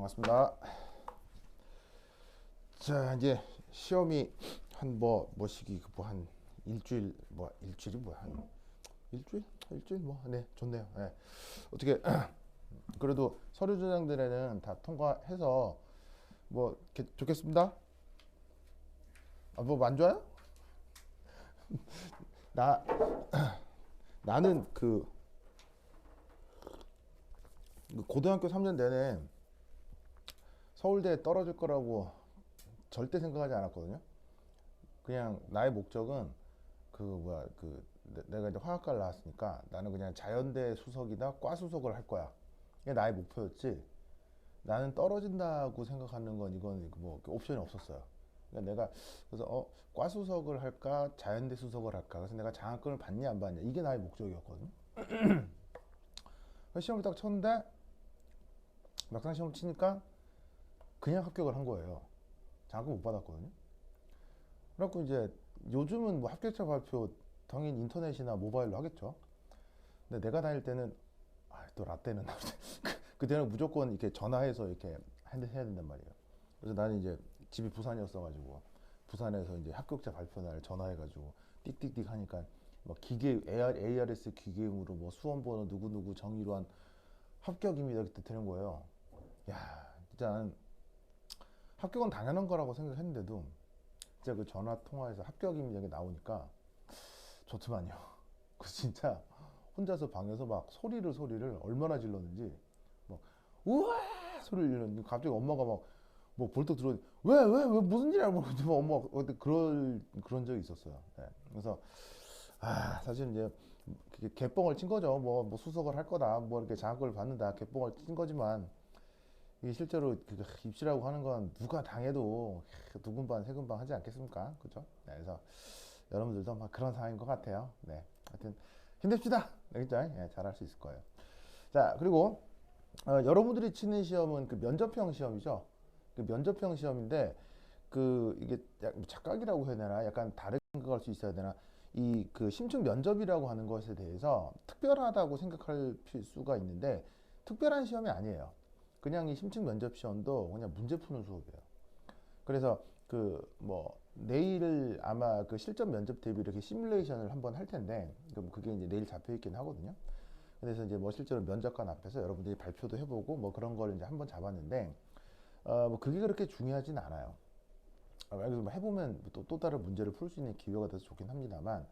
반갑습니다. 자, 이제 시험이 한 뭐 시기 한 일주일 일주일이 뭐야 한 일주일 네 좋네요. 네. 어떻게 그래도 서류 전형들에는 다 통과해서 좋겠습니다. 뭐 안 좋아요? 나 나는 고등학교 3년 내내 서울대에 떨어질 거라고 절대 생각하지 않았거든요. 그냥 나의 목적은 내가 이제 화학과를 나왔으니까 나는 그냥 자연대 수석이나 과 수석을 할 거야. 이게 나의 목표였지. 나는 떨어진다고 생각하는 건 이건 뭐 옵션이 없었어요. 그러니까 내가 그래서 과 수석을 할까 자연대 수석을 할까. 그래서 내가 장학금을 받냐 안 받냐 이게 나의 목적이었거든. 시험을 딱 쳤는데 막상 시험 치니까 그냥 합격을 한 거예요. 장학금 못 받았거든요. 그래갖고 이제 요즘은 뭐 합격자 발표 당연히 인터넷이나 모바일로 하겠죠. 근데 내가 다닐 때는 또 라떼는 그때는 무조건 이렇게 전화해서 이렇게 해야 된단 말이에요. 그래서 나는 이제 집이 부산이었어가지고 부산에서 이제 합격자 발표 날 전화해가지고 띡띡띡 하니까 막 기계 ARS 기계음으로 뭐 수험번호 누구누구 정의로한 합격입니다 그때 되는 거예요. 야, 진짜 나는 합격은 당연한 거라고 생각했는데도 진짜 그 전화 통화에서 합격입니다 이게 나오니까 좋더만요. 그 진짜 혼자서 방에서 막 소리를 얼마나 질렀는지 막 우와 소리를 질렀는데 갑자기 엄마가 막 뭐 벌떡 들어 왜 무슨 일이야 모르겠지 뭐 엄마가 그때 그런 적이 있었어요. 네. 그래서 사실 이제 개뻥을 친 거죠. 뭐 수석을 할 거다 뭐 이렇게 장학금을 받는다 개뻥을 친 거지만 이게 실제로 입시라고 하는 건 누가 당해도 두 군반 세 군반 하지 않겠습니까? 그죠? 네, 그래서 여러분들도 막 그런 상황인 것 같아요. 네, 하여튼 힘냅시다. 알겠죠? 네, 잘할 수 있을 거예요. 자, 그리고 여러분들이 치는 시험은 그 면접형 시험이죠. 그 면접형 시험인데 이게 착각이라고 해야 되나? 약간 다르게 생각할 수 있어야 되나? 이 심층 면접이라고 하는 것에 대해서 특별하다고 생각할 수가 있는데 특별한 시험이 아니에요. 그냥 이 심층 면접 시험도 그냥 문제 푸는 수업이에요. 그래서 내일 아마 실전 면접 대비 이렇게 시뮬레이션을 한번 할 텐데 그럼 그게 이제 내일 잡혀 있긴 하거든요. 그래서 이제 실제로 면접관 앞에서 여러분들이 발표도 해보고 그런 걸 이제 한번 잡았는데 그게 그렇게 중요하진 않아요. 그래서 해보면 또 다른 문제를 풀 수 있는 기회가 돼서 좋긴 합니다만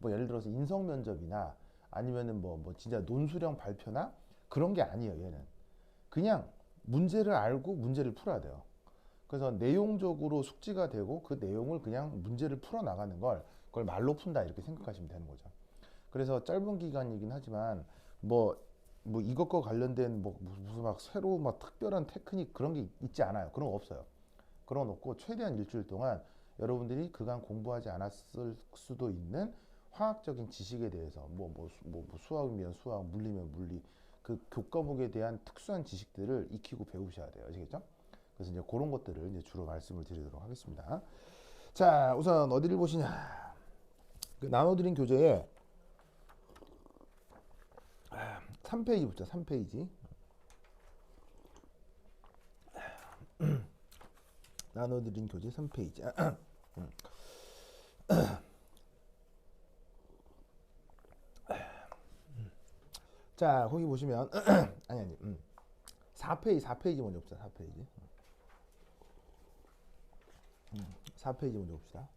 예를 들어서 인성 면접이나 아니면은 진짜 논술형 발표나 그런 게 아니에요. 얘는 그냥 문제를 알고 문제를 풀어야 돼요. 그래서 내용적으로 숙지가 되고 그 내용을 그냥 문제를 풀어 나가는 그걸 말로 푼다 이렇게 생각하시면 되는 거죠. 그래서 짧은 기간이긴 하지만 이것과 관련된 무슨 막 새로 막 특별한 테크닉 그런 게 있지 않아요. 그런 거 없어요. 그런 거 없고 최대한 일주일 동안 여러분들이 그간 공부하지 않았을 수도 있는 화학적인 지식에 대해서 수학이면 수학, 물리면 물리 그 교과목에 대한 특수한 지식들을 익히고 배우셔야 돼요. 아시겠죠? 그래서 이제 그런 것들을 이제 주로 말씀을 드리도록 하겠습니다. 자, 우선 어디를 보시냐? 나눠드린 교재에 3페이지부터 3페이지. 나눠드린 교재 3페이지. 자, 거기 보시면 아니 4페이지 먼저 봅시다. 4페이지. 4페이지 먼저 봅시다.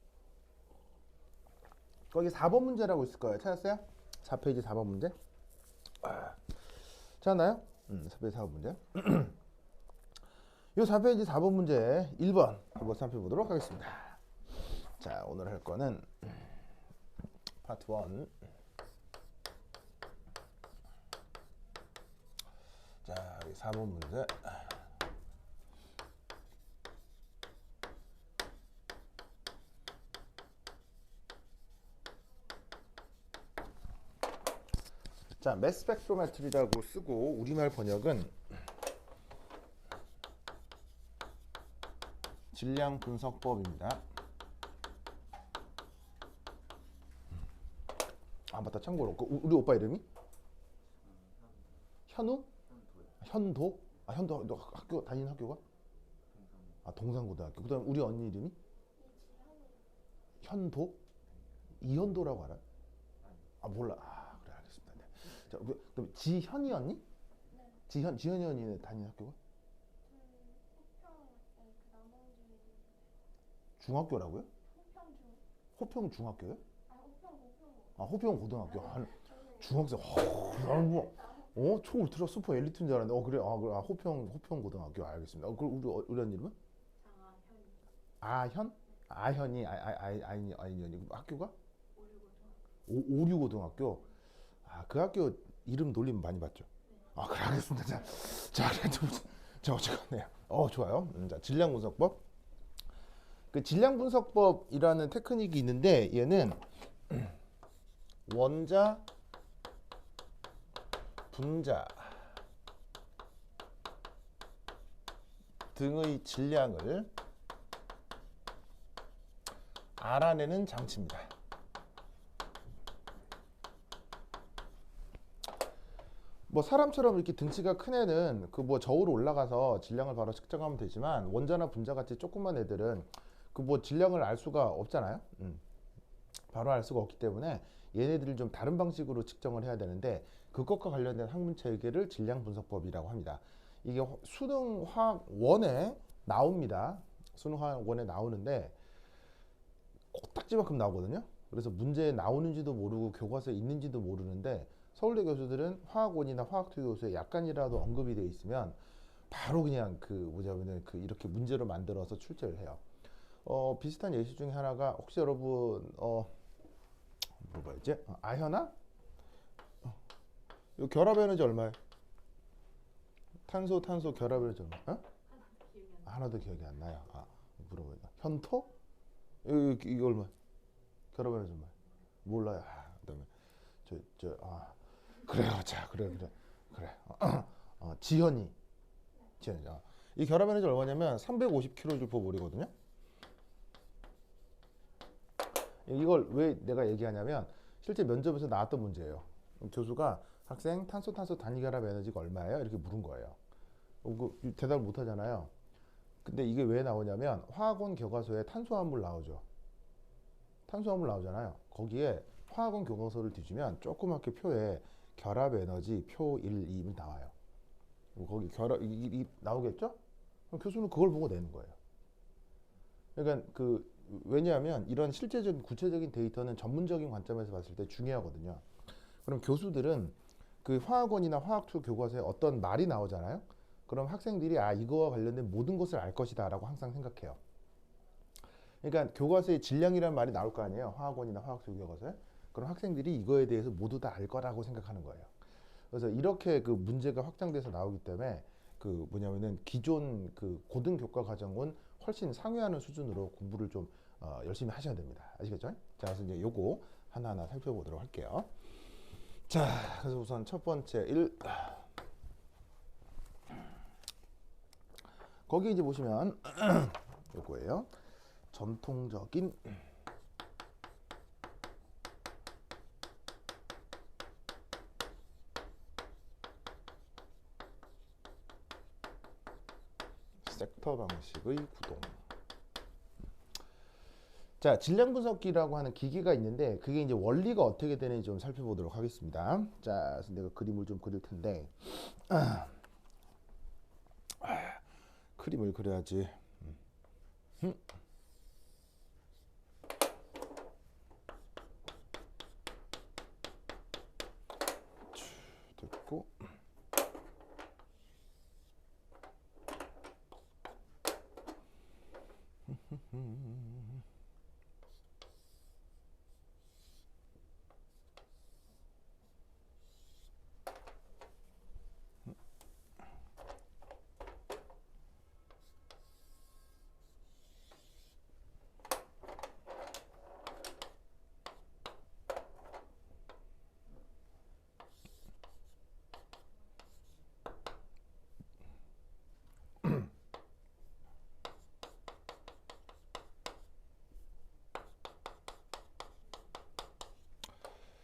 거기 4번 문제라고 있을 거예요. 찾았어요? 4페이지 4번 문제. 찾았나요? 4페이지 4번 문제. 이 4페이지 4번 문제 1번 한번 살펴보도록 하겠습니다. 자, 오늘 할 거는 파트 1. 자, 4번 문제. 자, 매스 스펙트로메트리라고 쓰고 우리말 번역은 질량 분석법입니다. 맞다. 참고로 우리 오빠 이름이 현우? 현도? 아, 현도 너 학교 다니는 학교가? 아, 동산고등학교. 그다음 우리 언니 이름이 현도? 이현도라고 알아요? 아, 몰라. 아, 그래, 알겠습니다. 네. 자, 그럼 지현이 언니? 지현이 언니는 다니는 학교가? 중학교라고요? 호평 중학교요? 아, 호평 고등학교. 한 중학생. 나는 뭐, 초 울트라 슈퍼 엘리트인 줄 알았는데. 그래. 그래. 호평 고등학교. 알겠습니다. 그럼 우리 언니 이름은? 아현? 아현이 아이언이 학교가? 오류고등학교. 아, 그 학교 이름 놀림 많이 받죠. 아, 그래, 알겠습니다. 자, 그래, 저 어쨌거네요. 좋아요. 자, 질량 분석법. 그 질량 분석법이라는 테크닉이 있는데 얘는 원자, 분자 등의 질량을 알아내는 장치입니다. 뭐 사람처럼 이렇게 등치가 큰 애는 그 뭐 저울로 올라가서 질량을 바로 측정하면 되지만 원자나 분자 같이 조그만 애들은 그 뭐 질량을 알 수가 없잖아요. 바로 알 수가 없기 때문에 얘네들을 좀 다른 방식으로 측정을 해야 되는데 그것과 관련된 학문 체계를 질량 분석법이라고 합니다. 이게 수능 화학 원에 나옵니다. 수능 화학 원에 나오는데 코딱지만큼 나오거든요. 그래서 문제에 나오는지도 모르고 교과서에 있는지도 모르는데 서울대 교수들은 화학원이나 화학투 교수에 약간이라도 언급이 되어 있으면 바로 그냥 이렇게 문제로 만들어서 출제를 해요. 비슷한 예시 중에 하나가 혹시 여러분 뭐였지? 아현아? 이 결합 에너지 얼마예요? 탄소 결합 에너지 얼마? 하나도 기억이 안 나요. 물어보니까 현토? 이거 얼마? 결합 에너지 얼마? 몰라요. 그다음에 그래요. 자, 그래. 지현이. 이 결합 에너지 얼마냐면 350kJ이거든요. 이걸 왜 내가 얘기하냐면 실제 면접에서 나왔던 문제예요. 교수가 학생 탄소 단위 결합 에너지가 얼마예요? 이렇게 물은 거예요. 대답을 못 하잖아요. 근데 이게 왜 나오냐면 화학원 교과서에 탄수화물 나오죠. 탄수화물 나오잖아요. 거기에 화학원 교과서를 뒤지면 조그맣게 표에 결합 에너지 표 1, 2는 나와요. 거기 이 나오겠죠? 그럼 교수는 그걸 보고 내는 거예요. 그러니까 왜냐하면 이런 실제적인 구체적인 데이터는 전문적인 관점에서 봤을 때 중요하거든요. 그럼 교수들은 그 화학원이나 화학투 교과서에 어떤 말이 나오잖아요. 그럼 학생들이 이거와 관련된 모든 것을 알 것이다 라고 항상 생각해요. 그러니까 교과서에 질량이라는 말이 나올 거 아니에요. 화학원이나 화학투 교과서에. 그럼 학생들이 이거에 대해서 모두 다 알 거라고 생각하는 거예요. 그래서 이렇게 그 문제가 확장돼서 나오기 때문에 기존 고등 교과 과정은 훨씬 상회하는 수준으로 공부를 좀 열심히 하셔야 됩니다. 아시겠죠? 자, 그래서 이제 요거 하나하나 살펴보도록 할게요. 자, 그래서 우선 첫 번째 거기 이제 보시면 요거예요. 전통적인 섹터 방식의 구동. 자, 질량 분석기라고 하는 기기가 있는데 그게 이제 원리가 어떻게 되는지 좀 살펴보도록 하겠습니다. 자, 그래서 내가 그림을 좀 그릴 텐데 그림을 그려야지. 됐고.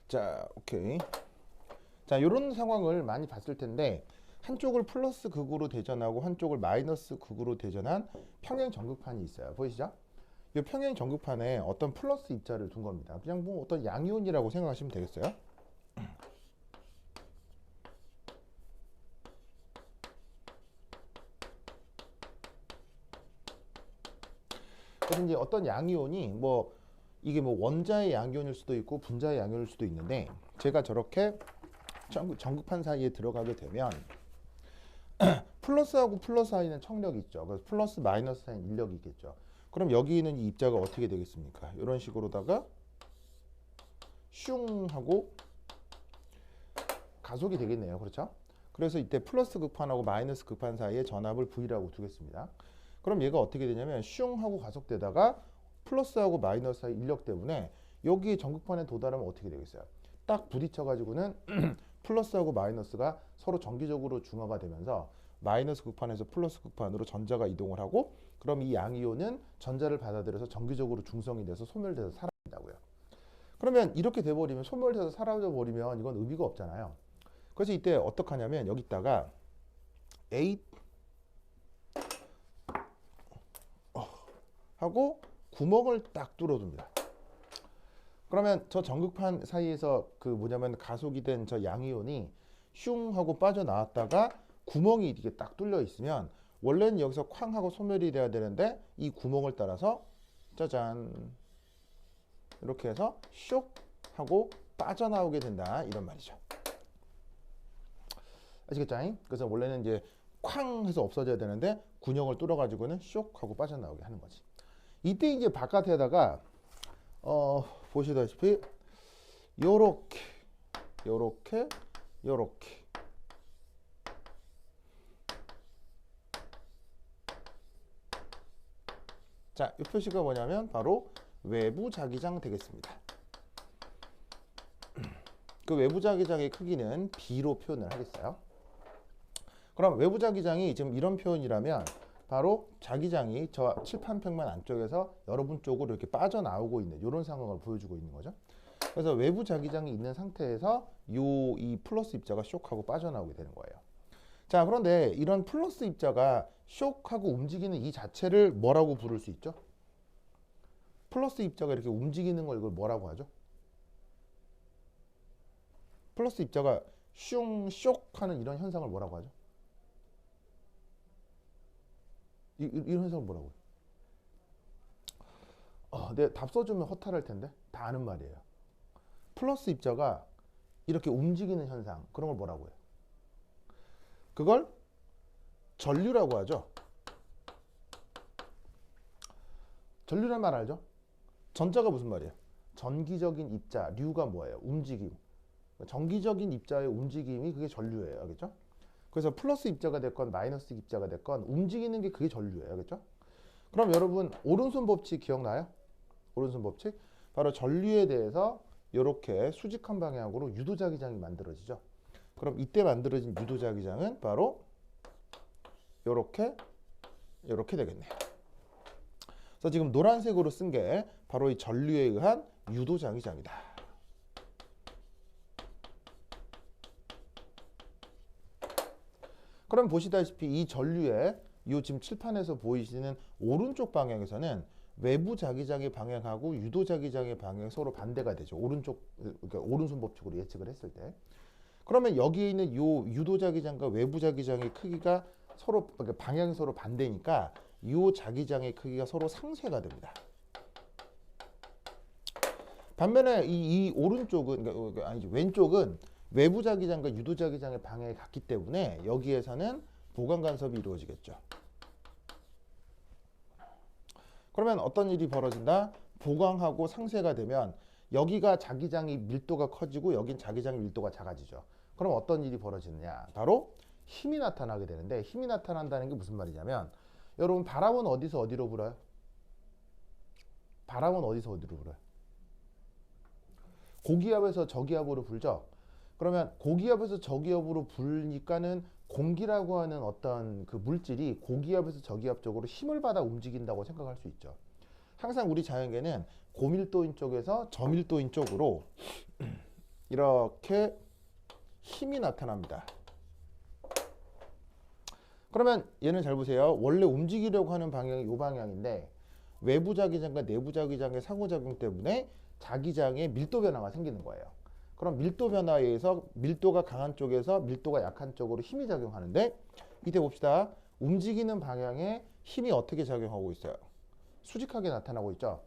자, 오케이. 자, 이런 상황을 많이 봤을 텐데 한쪽을 플러스 극으로 대전하고 한쪽을 마이너스 극으로 대전한 평행 전극판이 있어요. 보이시죠? 이 평행 전극판에 어떤 플러스 입자를 둔 겁니다. 그냥 뭐 어떤 양이온이라고 생각하시면 되겠어요. 그래서 이제 어떤 양이온이 뭐 이게 뭐 원자의 양이온일 수도 있고 분자의 양이온일 수도 있는데, 제가 저렇게 전극판 사이에 들어가게 되면 플러스하고 플러스 사이는 청력이 있죠. 그래서 플러스 마이너스 사이는 인력이 있겠죠. 그럼 여기 있는 이 입자가 어떻게 되겠습니까? 이런 식으로다가 슝 하고 가속이 되겠네요. 그렇죠? 그래서 이때 플러스 극판하고 마이너스 극판 사이에 전압을 V라고 두겠습니다. 그럼 얘가 어떻게 되냐면 슝 하고 가속되다가 플러스하고 마이너스 사이 인력 때문에 여기 전극판에 도달하면 어떻게 되겠어요? 딱 부딪혀 가지고는 플러스하고 마이너스가 서로 정기적으로 중화가 되면서 마이너스 극판에서 플러스 극판으로 전자가 이동을 하고, 그럼 이 양이온은 전자를 받아들여서 정기적으로 중성이 돼서 소멸돼서 사라진다고요. 그러면 이렇게 돼버리면, 소멸돼서 사라져 버리면 이건 의미가 없잖아요. 그래서 이때 어떻게 하냐면 여기다가 A 하고 구멍을 딱 뚫어줍니다. 그러면 저 전극판 사이에서 그 뭐냐면 가속이 된 저 양이온이 슝 하고 빠져나왔다가 구멍이 이렇게 딱 뚫려 있으면 원래는 여기서 쾅 하고 소멸이 돼야 되는데 이 구멍을 따라서 짜잔 이렇게 해서 쇽 하고 빠져나오게 된다, 이런 말이죠. 아시겠죠? 그래서 원래는 이제 쾅 해서 없어져야 되는데 군형을 뚫어 가지고는 쇽 하고 빠져나오게 하는 거지. 이때 이제 바깥에다가 보시다시피 요렇게 요렇게 요렇게 자, 이 표시가 뭐냐면 바로 외부 자기장 되겠습니다. 그 외부 자기장의 크기는 B로 표현을 하겠어요. 그럼 외부 자기장이 지금 이런 표현이라면 바로 자기장이 저 칠판평면 안쪽에서 여러분 쪽으로 이렇게 빠져나오고 있는 이런 상황을 보여주고 있는 거죠. 그래서 외부 자기장이 있는 상태에서 이 플러스 입자가 쇽하고 빠져나오게 되는 거예요. 자, 그런데 이런 플러스 입자가 쇽하고 움직이는 이 자체를 뭐라고 부를 수 있죠? 플러스 입자가 이렇게 움직이는 걸 이걸 뭐라고 하죠? 플러스 입자가 슝, 쇽 하는 이런 현상을 뭐라고 하죠? 이런 현상을 뭐라고 해요? 내가 답 써주면 허탈할 텐데 다 아는 말이에요. 플러스 입자가 이렇게 움직이는 현상, 그런 걸 뭐라고 해요? 그걸 전류라고 하죠. 전류란 말 알죠? 전자가 무슨 말이에요? 전기적인 입자, 류가 뭐예요? 움직임. 전기적인 입자의 움직임이 그게 전류예요. 알겠죠? 그래서 플러스 입자가 됐건 마이너스 입자가 됐건 움직이는 게 그게 전류예요. 알겠죠? 그럼 여러분 오른손 법칙 기억나요? 오른손 법칙? 바로 전류에 대해서 이렇게 수직한 방향으로 유도자기장이 만들어지죠. 그럼 이때 만들어진 유도자기장은 바로 이렇게 되겠네요. 그래서 지금 노란색으로 쓴 게 바로 이 전류에 의한 유도자기장이다. 그럼 보시다시피 이 전류의 이 지금 칠판에서 보이시는 오른쪽 방향에서는 외부 자기장의 방향하고 유도 자기장의 방향이 서로 반대가 되죠. 그러니까 오른손 법칙으로 예측을 했을 때. 그러면 여기에 있는 이 유도 자기장과 외부 자기장의 크기가 서로, 그러니까 방향이 서로 반대니까 이 자기장의 크기가 서로 상쇄가 됩니다. 반면에 이 오른쪽은, 그러니까 아니지, 왼쪽은 외부 자기장과 유도 자기장의 방향이 같기 때문에 여기에서는 보강 간섭이 이루어지겠죠. 그러면 어떤 일이 벌어진다? 보강하고 상쇄가 되면 여기가 자기장이 밀도가 커지고 여긴 자기장의 밀도가 작아지죠. 그럼 어떤 일이 벌어지느냐? 바로 힘이 나타나게 되는데, 힘이 나타난다는 게 무슨 말이냐면, 여러분 바람은 어디서 어디로 불어요? 바람은 어디서 어디로 불어요? 고기압에서 저기압으로 불죠. 그러면 고기압에서 저기압으로 불니까는 공기라고 하는 어떤 그 물질이 고기압에서 저기압 쪽으로 힘을 받아 움직인다고 생각할 수 있죠. 항상 우리 자연계는 고밀도인 쪽에서 저밀도인 쪽으로 이렇게 힘이 나타납니다. 그러면 얘는 잘 보세요. 원래 움직이려고 하는 방향이 이 방향인데 외부 자기장과 내부 자기장의 상호작용 때문에 자기장의 밀도 변화가 생기는 거예요. 그럼 밀도 변화에 의해서 밀도가 강한 쪽에서 밀도가 약한 쪽으로 힘이 작용하는데 이때 봅시다. 움직이는 방향에 힘이 어떻게 작용하고 있어요? 수직하게 나타나고 있죠.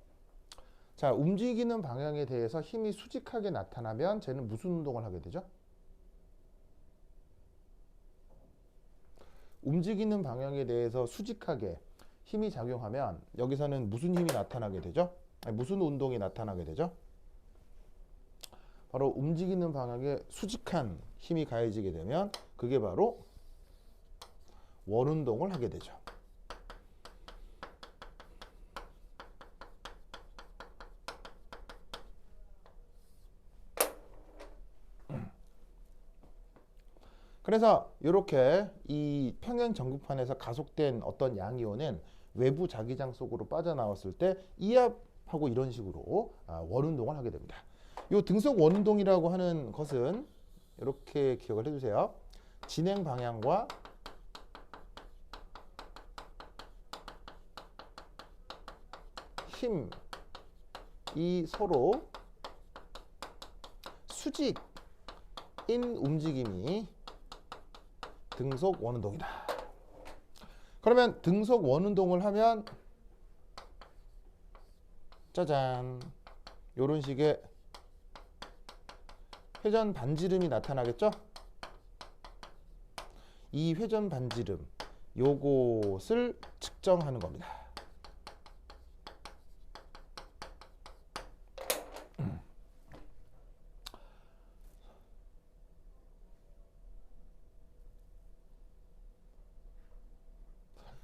자, 움직이는 방향에 대해서 힘이 수직하게 나타나면 쟤는 무슨 운동을 하게 되죠? 움직이는 방향에 대해서 수직하게 힘이 작용하면 여기서는 무슨 힘이 나타나게 되죠? 아니, 무슨 운동이 나타나게 되죠? 바로 움직이는 방향에 수직한 힘이 가해지게 되면 그게 바로 원운동을 하게 되죠. 그래서 이렇게 이 평행 전극판에서 가속된 어떤 양이온은 외부 자기장 속으로 빠져나왔을 때 이압하고 이런 식으로 원운동을 하게 됩니다. 이 등속 원운동이라고 하는 것은 이렇게 기억을 해주세요. 진행 방향과 힘이 서로 수직인 움직임이 등속 원운동이다. 그러면 등속 원운동을 하면 짜잔 이런 식의 회전 반지름이 나타나겠죠? 이 회전 반지름 요것을 측정하는 겁니다.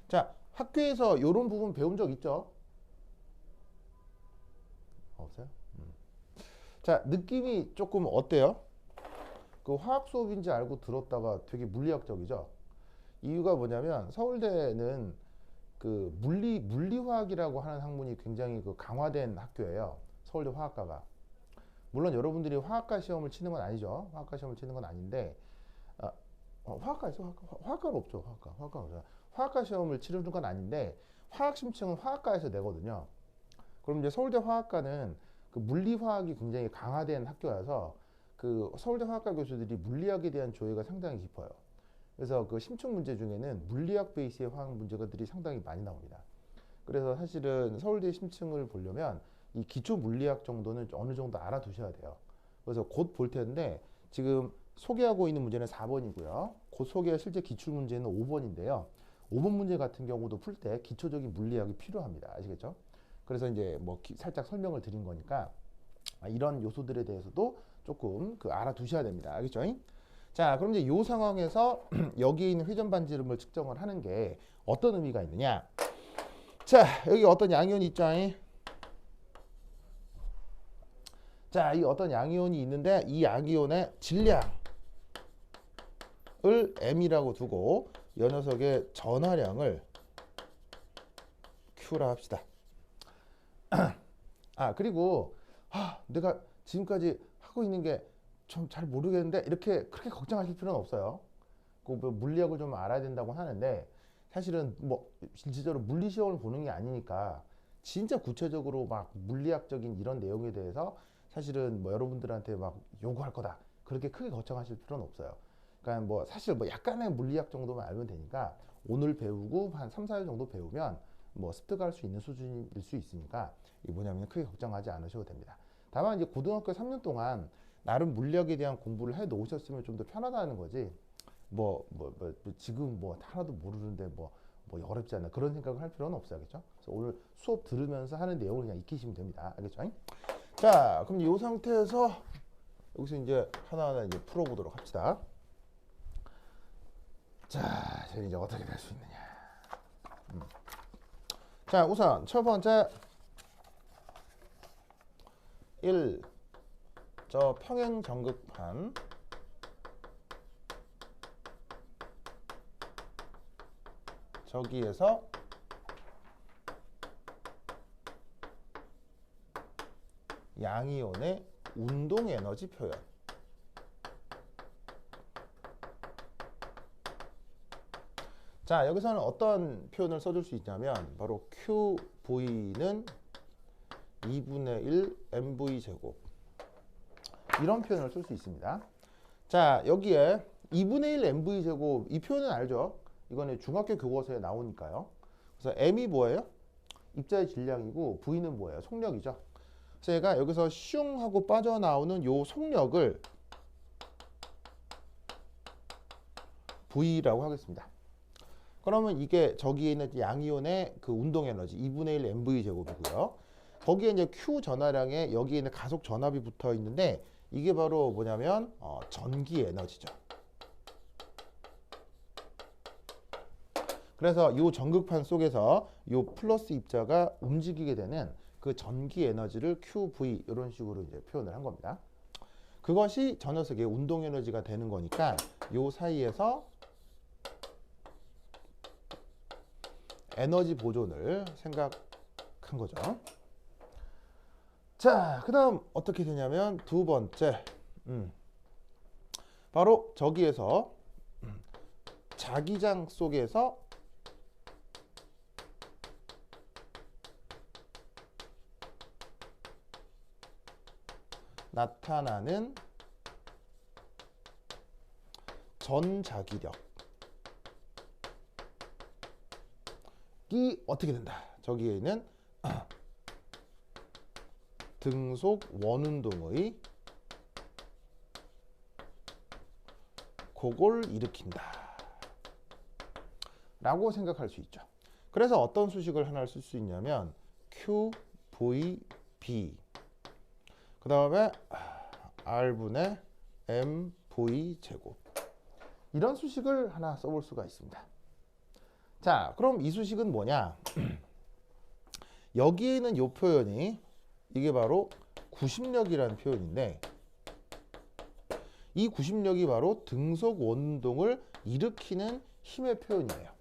자, 학교에서 이런 부분 배운 적 있죠? 없어요? 자, 느낌이 조금 어때요? 그 화학 수업인지 알고 들었다가 되게 물리학적이죠? 이유가 뭐냐면 서울대는 그 물리화학이라고 하는 학문이 굉장히 그 강화된 학교예요. 서울대 화학과가. 물론 여러분들이 화학과 시험을 치는 건 아니죠. 화학과 시험을 치는 건 아닌데, 화학과 있어? 화학과는 없죠. 화학과 없어요. 화학과 시험을 치르는 건 아닌데, 화학 심층은 화학과에서 내거든요. 그럼 이제 서울대 화학과는 그 물리화학이 굉장히 강화된 학교여서 그 서울대 화학과 교수들이 물리학에 대한 조예가 상당히 깊어요. 그래서 그 심층 문제 중에는 물리학 베이스의 화학 문제들이 상당히 많이 나옵니다. 그래서 사실은 서울대 심층을 보려면 이 기초 물리학 정도는 어느 정도 알아두셔야 돼요. 그래서 곧 볼 텐데 지금 소개하고 있는 문제는 4번이고요. 곧 소개할 실제 기출 문제는 5번인데요. 5번 문제 같은 경우도 풀 때 기초적인 물리학이 필요합니다. 아시겠죠? 그래서 이제 뭐 살짝 설명을 드린 거니까 이런 요소들에 대해서도 조금 그 알아두셔야 됩니다. 알겠죠? 자, 그럼 이제 이 상황에서 여기에 있는 회전 반지름을 측정을 하는 게 어떤 의미가 있느냐? 자, 여기 어떤 양이온이 있죠? 자, 이 어떤 양이온이 있는데 이 양이온의 질량을 m이라고 두고 이 녀석의 전하량을 q라 합시다. 그리고 내가 지금까지 하고 있는 게 좀 잘 모르겠는데 이렇게 그렇게 걱정하실 필요는 없어요. 그 물리학을 좀 알아야 된다고 하는데 사실은 뭐 실질적으로 물리 시험을 보는 게 아니니까 진짜 구체적으로 막 물리학적인 이런 내용에 대해서 사실은 뭐 여러분들한테 막 요구할 거다 그렇게 크게 걱정하실 필요는 없어요. 그러니까 뭐 사실 뭐 약간의 물리학 정도만 알면 되니까 오늘 배우고 한 3, 4일 정도 배우면 뭐 습득할 수 있는 수준일 수 있으니까 이게 뭐냐면 크게 걱정하지 않으셔도 됩니다. 다만 이제 고등학교 3년 동안 나름 물리학에 대한 공부를 해 놓으셨으면 좀 더 편하다는 거지. 지금 뭐 하나도 모르는데 뭐 어렵지 않나 그런 생각을 할 필요는 없어요. 알겠죠? 그래서 오늘 수업 들으면서 하는 내용을 그냥 익히시면 됩니다. 알겠죠? 자, 그럼 이 상태에서 여기서 이제 하나하나 이제 풀어보도록 합시다. 자, 이제 어떻게 될 수 있느냐. 자, 우선 첫 번째 1. 저 평행 전극판 저기에서 양이온의 운동 에너지 표현. 자, 여기서는 어떤 표현을 써줄 수 있냐면 바로 QV는 2분의 1 MV 제곱 이런 표현을 쓸 수 있습니다. 자, 여기에 2분의 1 MV 제곱 이 표현은 알죠? 이거는 중학교 교과서에 나오니까요. 그래서 M이 뭐예요? 입자의 질량이고 V는 뭐예요? 속력이죠. 그래서 얘가 여기서 슝 하고 빠져나오는 요 속력을 V라고 하겠습니다. 그러면 이게 저기에 있는 양이온의 그 운동 에너지 2분의 1 MV 제곱이고요. 거기에 이제 Q 전하량에 여기에 있는 가속 전압이 붙어 있는데 이게 바로 뭐냐면 전기 에너지죠. 그래서 이 전극판 속에서 이 플러스 입자가 움직이게 되는 그 전기 에너지를 QV 이런 식으로 이제 표현을 한 겁니다. 그것이 저 녀석의 운동 에너지가 되는 거니까 이 사이에서 에너지 보존을 생각한 거죠. 자, 그 다음 어떻게 되냐면 두 번째 바로 저기에서 자기장 속에서 나타나는 전자기력이 어떻게 된다. 저기에 있는 등속 원운동의 그걸 일으킨다 라고 생각할 수 있죠. 그래서 어떤 수식을 하나 쓸 수 있냐면 QVB 그 다음에 R분의 MV 제곱 이런 수식을 하나 써볼 수가 있습니다. 자, 그럼 이 수식은 뭐냐? 여기에 있는 이 표현이 이게 바로 구심력이라는 표현인데 이 구심력이 바로 등속 원운동을 일으키는 힘의 표현이에요.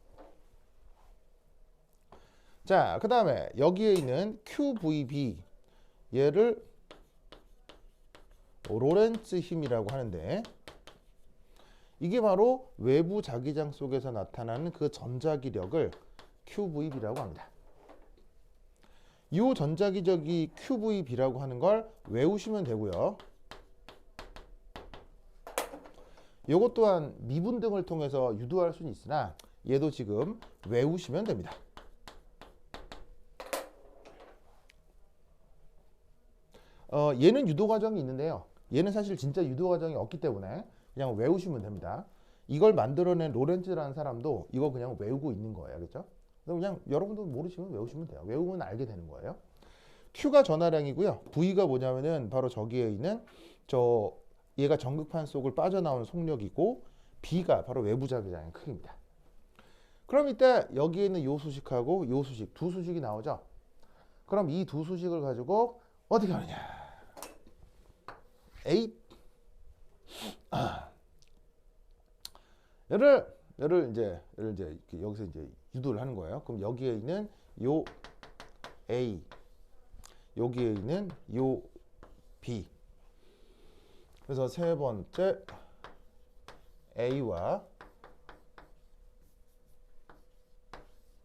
자, 그 다음에 여기에 있는 QVB 얘를 로렌츠 힘이라고 하는데 이게 바로 외부 자기장 속에서 나타나는 그 전자기력을 QVB라고 합니다. 이 전자기력이 QVB라고 하는 걸 외우시면 되고요. 이것 또한 미분 등을 통해서 유도할 수는 있으나 얘도 지금 외우시면 됩니다. 얘는 유도 과정이 있는데요. 얘는 사실 진짜 유도 과정이 없기 때문에 그냥 외우시면 됩니다. 이걸 만들어낸 로렌츠라는 사람도 이거 그냥 외우고 있는 거예요. 알겠죠? 그냥 여러분도 모르시면 외우시면 돼요. 외우면 알게 되는 거예요. Q가 전하량이고요. V가 뭐냐면은 바로 저기에 있는 얘가 전극판 속을 빠져나오는 속력이고 B가 바로 외부 자기장의 크기입니다. 그럼 이때 여기에 있는 요 수식하고 요 수식 두 수식이 나오죠. 그럼 이 두 수식을 가지고 어떻게 하느냐? 얘를 이제 여기서 이제 유도를 하는 거예요. 그럼 여기에 있는 요 A, 여기에 있는 요 B. 그래서 세 번째 A와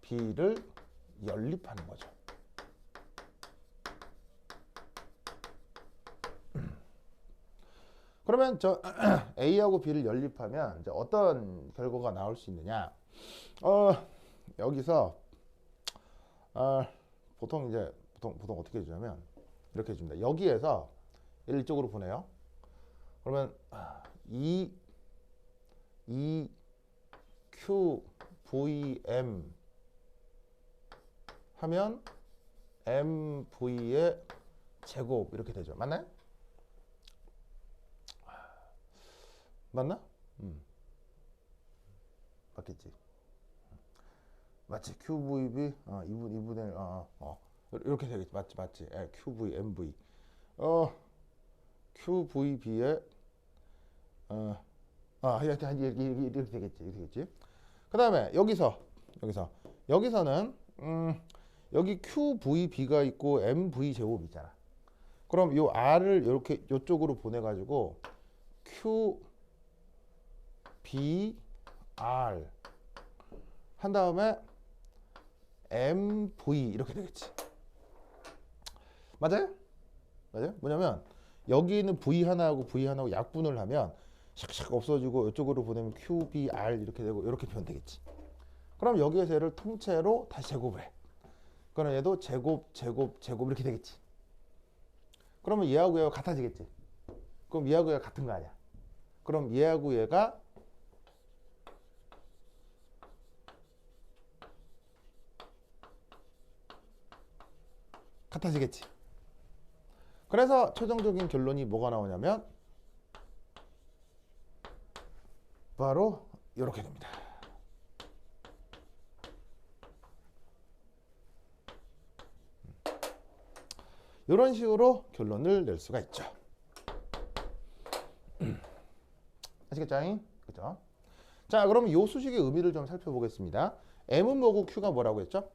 B를 연립하는 거죠. 그러면 저 A하고 B를 연립하면 이제 어떤 결과가 나올 수 있느냐? 여기서 보통 어떻게 해주냐면 이렇게 해줍니다. 여기에서 얘를 이쪽으로 보내요. 그러면 QVM 하면 MV의 제곱 이렇게 되죠. 맞나요? 맞나? 맞겠지. 맞지. QVB 2분의 1 이렇게 되겠지. 맞지. QV MV QVB의 하여튼 이렇게 되겠지. 그 다음에 여기서는 여기 QVB가 있고 MV 제곱이 있잖아. 그럼 요 R을 이렇게 이쪽으로 보내가지고 QBR 한 다음에 MV 이렇게 되겠지. 맞아요? 맞아요? 뭐냐면 여기 있는 V 하나하고 V 하나하고 약분을 하면 샥샥 없어지고 이쪽으로 보내면 QBR 이렇게 되고 이렇게 표현되겠지. 그럼 여기에서 얘를 통째로 다시 제곱을 해. 그럼 얘도 제곱 이렇게 되겠지. 그러면 얘하고 얘가 같아지겠지. 그럼 얘하고 얘가 같은 거 아니야. 그럼 얘하고 얘가 같아지겠지. 그래서 최종적인 결론이 뭐가 나오냐면 바로 이렇게 됩니다. 이런 식으로 결론을 낼 수가 있죠. 아시겠죠? 그죠? 자, 그럼 이 수식의 의미를 좀 살펴보겠습니다. M은 뭐고 Q가 뭐라고 했죠?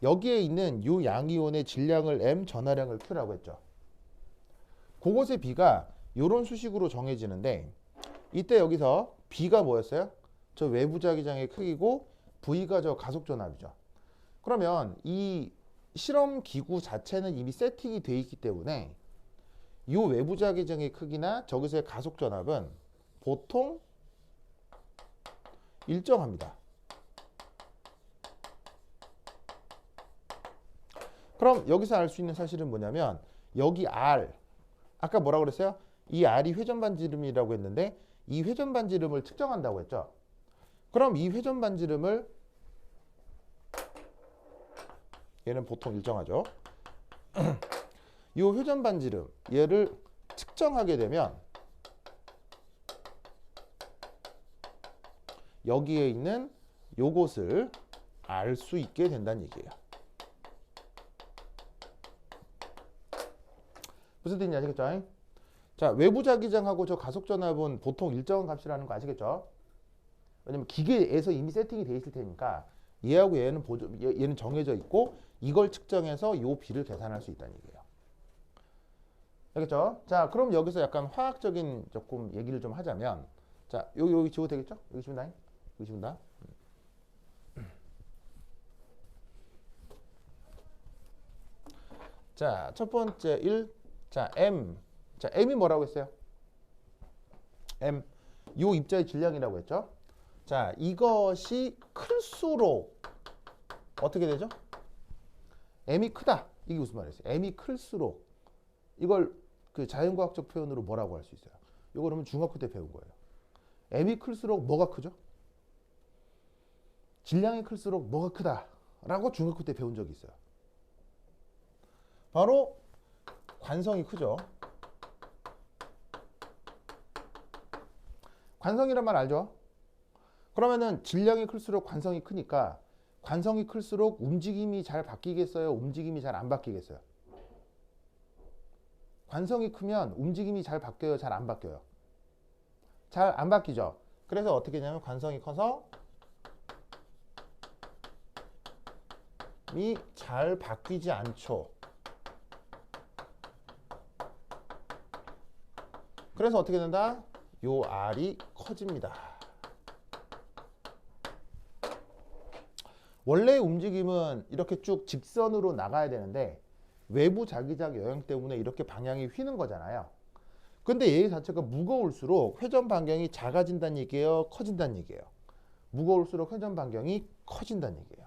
여기에 있는 이 양이온의 질량을 M, 전하량을 Q라고 했죠. 그것의 B가 이런 수식으로 정해지는데 이때 여기서 B가 뭐였어요? 저 외부 자기장의 크기고 V가 저 가속 전압이죠. 그러면 이 실험 기구 자체는 이미 세팅이 돼 있기 때문에 이 외부 자기장의 크기나 저기서의 가속 전압은 보통 일정합니다. 그럼 여기서 알 수 있는 사실은 뭐냐면 여기 R 아까 뭐라고 그랬어요? 이 R이 회전 반지름이라고 했는데 이 회전 반지름을 측정한다고 했죠. 그럼 이 회전 반지름을 얘는 보통 일정하죠. 이 회전 반지름 얘를 측정하게 되면 여기에 있는 요것을 알 수 있게 된다는 얘기예요. 무슨 뜻인지 아시겠죠? 자, 외부 자기장하고 저 가속 전압은 보통 일정한 값이라는 거 아시겠죠? 왜냐면 기계에서 이미 세팅이 돼 있을 테니까 얘하고 얘는 정해져 있고 이걸 측정해서 요 비를 계산할 수 있다는 얘기예요. 알겠죠? 자, 그럼 여기서 약간 화학적인 조금 얘기를 좀 하자면 자, 여기 지워도 되겠죠? 여기 지운다. 여기 지운다. 자, 첫 번째 1. 자, M. 자, M이 뭐라고 했어요? M. 요 입자의 질량이라고 했죠? 자, 이것이 클수록 어떻게 되죠? M이 크다. 이게 무슨 말이었어요? M이 클수록 이걸 그 자연과학적 표현으로 뭐라고 할 수 있어요? 이거 그러면 중학교 때 배운 거예요. M이 클수록 뭐가 크죠? 질량이 클수록 뭐가 크다 라고 중학교 때 배운 적이 있어요. 바로 관성이 크죠. 관성이란 말 알죠? 그러면은 질량이 클수록 관성이 크니까 관성이 클수록 움직임이 잘 바뀌겠어요? 움직임이 잘 안 바뀌겠어요? 관성이 크면 움직임이 잘 바뀌어요? 잘 안 바뀌어요? 잘 안 바뀌죠? 그래서 어떻게 되냐면 관성이 커서 이 잘 바뀌지 않죠. 그래서 어떻게 된다? 요 R이 커집니다. 원래 움직임은 이렇게 쭉 직선으로 나가야 되는데 외부 자기장 영향 때문에 이렇게 방향이 휘는 거잖아요. 근데 얘 자체가 무거울수록 회전 반경이 작아진다는 얘기예요? 커진다는 얘기예요? 무거울수록 회전 반경이 커진다는 얘기예요.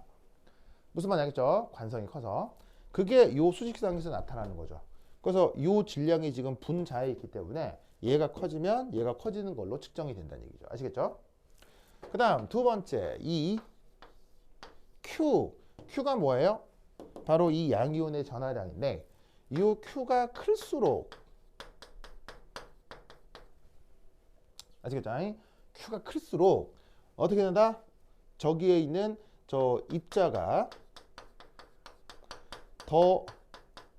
무슨 말인지 알겠죠? 관성이 커서. 그게 요 수식상에서 나타나는 거죠. 그래서 요 질량이 지금 분자에 있기 때문에 얘가 커지면 얘가 커지는 걸로 측정이 된다는 얘기죠. 아시겠죠? 그 다음 두 번째 이 Q. Q가 뭐예요? 바로 이 양이온의 전하량인데 이 Q가 클수록 아시겠죠? Q가 클수록 어떻게 된다? 저기에 있는 저 입자가 더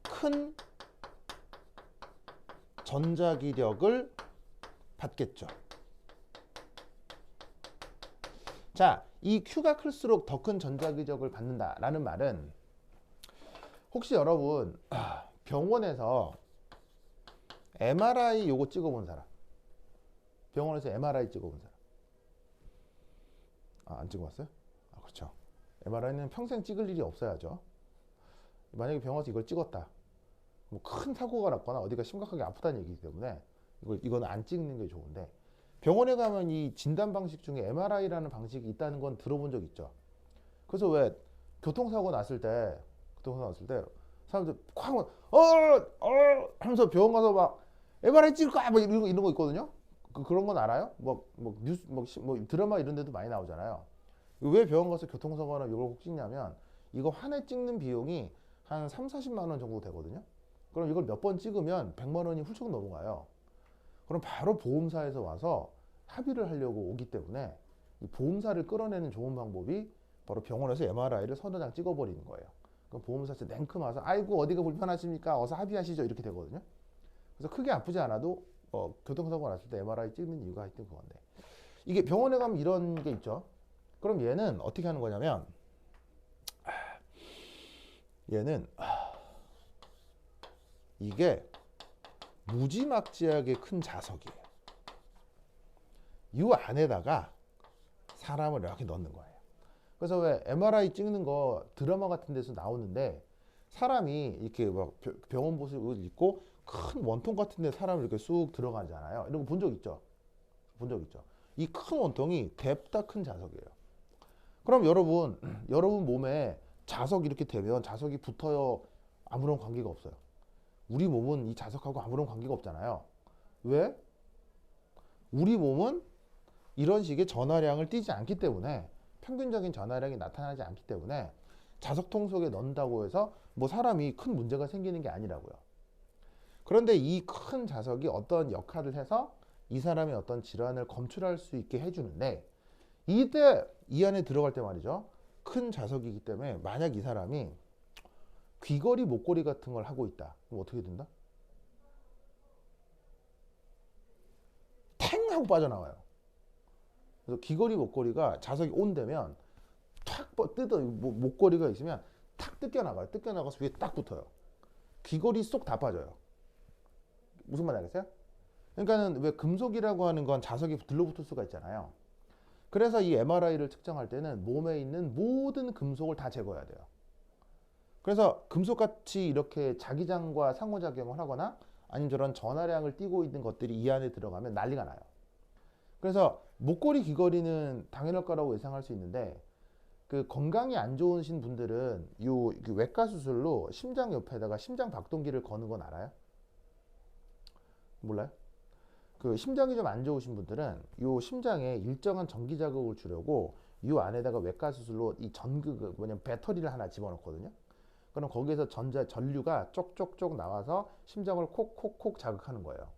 큰 전자기력을 받겠죠. 자, 이 Q가 클수록 더 큰 전자기력을 받는다라는 말은 혹시 여러분 병원에서 MRI 요거 찍어본 사람? 병원에서 MRI 찍어본 사람? 안 찍어봤어요? 그렇죠. MRI는 평생 찍을 일이 없어야죠. 만약에 병원에서 이걸 찍었다. 뭐 큰 사고가 났거나 어디가 심각하게 아프다는 얘기이기 때문에 이거는 안 찍는 게 좋은데, 병원에 가면 이 진단 방식 중에 MRI라는 방식이 있다는 건 들어본 적 있죠. 그래서 왜 교통사고 났을 때 사람들 콱 하면서 병원 가서 막 MRI 찍을 거야 뭐 이런 거 있거든요. 그런 건 알아요? 뭐 뉴스 뭐 드라마 이런 데도 많이 나오잖아요. 왜 병원 가서 교통사고나 이걸 꼭 찍냐면, 이거 한 해 찍는 비용이 한 3, 40만 원 정도 되거든요. 그럼 이걸 몇 번 찍으면 100만 원이 훌쩍 넘어가요. 그럼 바로 보험사에서 와서 합의를 하려고 오기 때문에 이 보험사를 끌어내는 좋은 방법이 바로 병원에서 MRI를 서너 장 찍어버리는 거예요. 그럼 보험사에서 냉큼 와서 아이고 어디가 불편하십니까? 어서 합의하시죠. 이렇게 되거든요. 그래서 크게 아프지 않아도 교통사고가 났을 때 MRI 찍는 이유가 하여튼 그건데, 이게 병원에 가면 이런 게 있죠. 그럼 얘는 어떻게 하는 거냐면, 얘는 이게 무지막지하게 큰 자석이에요. 이 안에다가 사람을 이렇게 넣는 거예요. 그래서 왜 MRI 찍는 거 드라마 같은 데서 나오는데, 사람이 이렇게 막 병원 보습을 입고 큰 원통 같은 데 사람을 이렇게 쑥 들어가잖아요. 이런 거 본 적 있죠? 본 적 있죠? 이 큰 원통이 뎁다 큰 자석이에요. 그럼 여러분 몸에 자석 이렇게 되면 자석이 붙어요? 아무런 관계가 없어요. 우리 몸은 이 자석하고 아무런 관계가 없잖아요. 왜? 우리 몸은 이런 식의 전하량을 띠지 않기 때문에, 평균적인 전하량이 나타나지 않기 때문에 자석통 속에 넣는다고 해서 뭐 사람이 큰 문제가 생기는 게 아니라고요. 그런데 이 큰 자석이 어떤 역할을 해서 이 사람의 어떤 질환을 검출할 수 있게 해주는데, 이때 이 안에 들어갈 때 말이죠. 큰 자석이기 때문에 만약 이 사람이 귀걸이, 목걸이 같은 걸 하고 있다. 그럼 어떻게 된다? 탱 하고 빠져나와요. 그래서 귀걸이, 목걸이가 자석이 온되면 탁 뜯어, 목걸이가 있으면 탁 뜯겨나가요. 뜯겨나가서 위에 딱 붙어요. 귀걸이 쏙 다 빠져요. 무슨 말 알겠어요? 그러니까는 왜 금속이라고 하는 건 자석이 들러붙을 수가 있잖아요. 그래서 이 MRI를 측정할 때는 몸에 있는 모든 금속을 다 제거해야 돼요. 그래서 금속같이 이렇게 자기장과 상호작용을 하거나 아니면 저런 전하량을 띠고 있는 것들이 이 안에 들어가면 난리가 나요. 그래서 목걸이, 귀걸이는 당연할 거라고 예상할 수 있는데, 그 건강이 안 좋으신 분들은 그 외과 수술로 심장 옆에다가 심장 박동기를 거는 건 알아요? 몰라요? 그 심장이 좀 안 좋으신 분들은 요 심장에 일정한 전기 자극을 주려고 이 안에다가 외과 수술로 이 전극, 뭐냐면 배터리를 하나 집어넣거든요. 그럼 거기에서 전류가 쪽쪽쪽 나와서 심장을 콕콕콕 자극하는 거예요.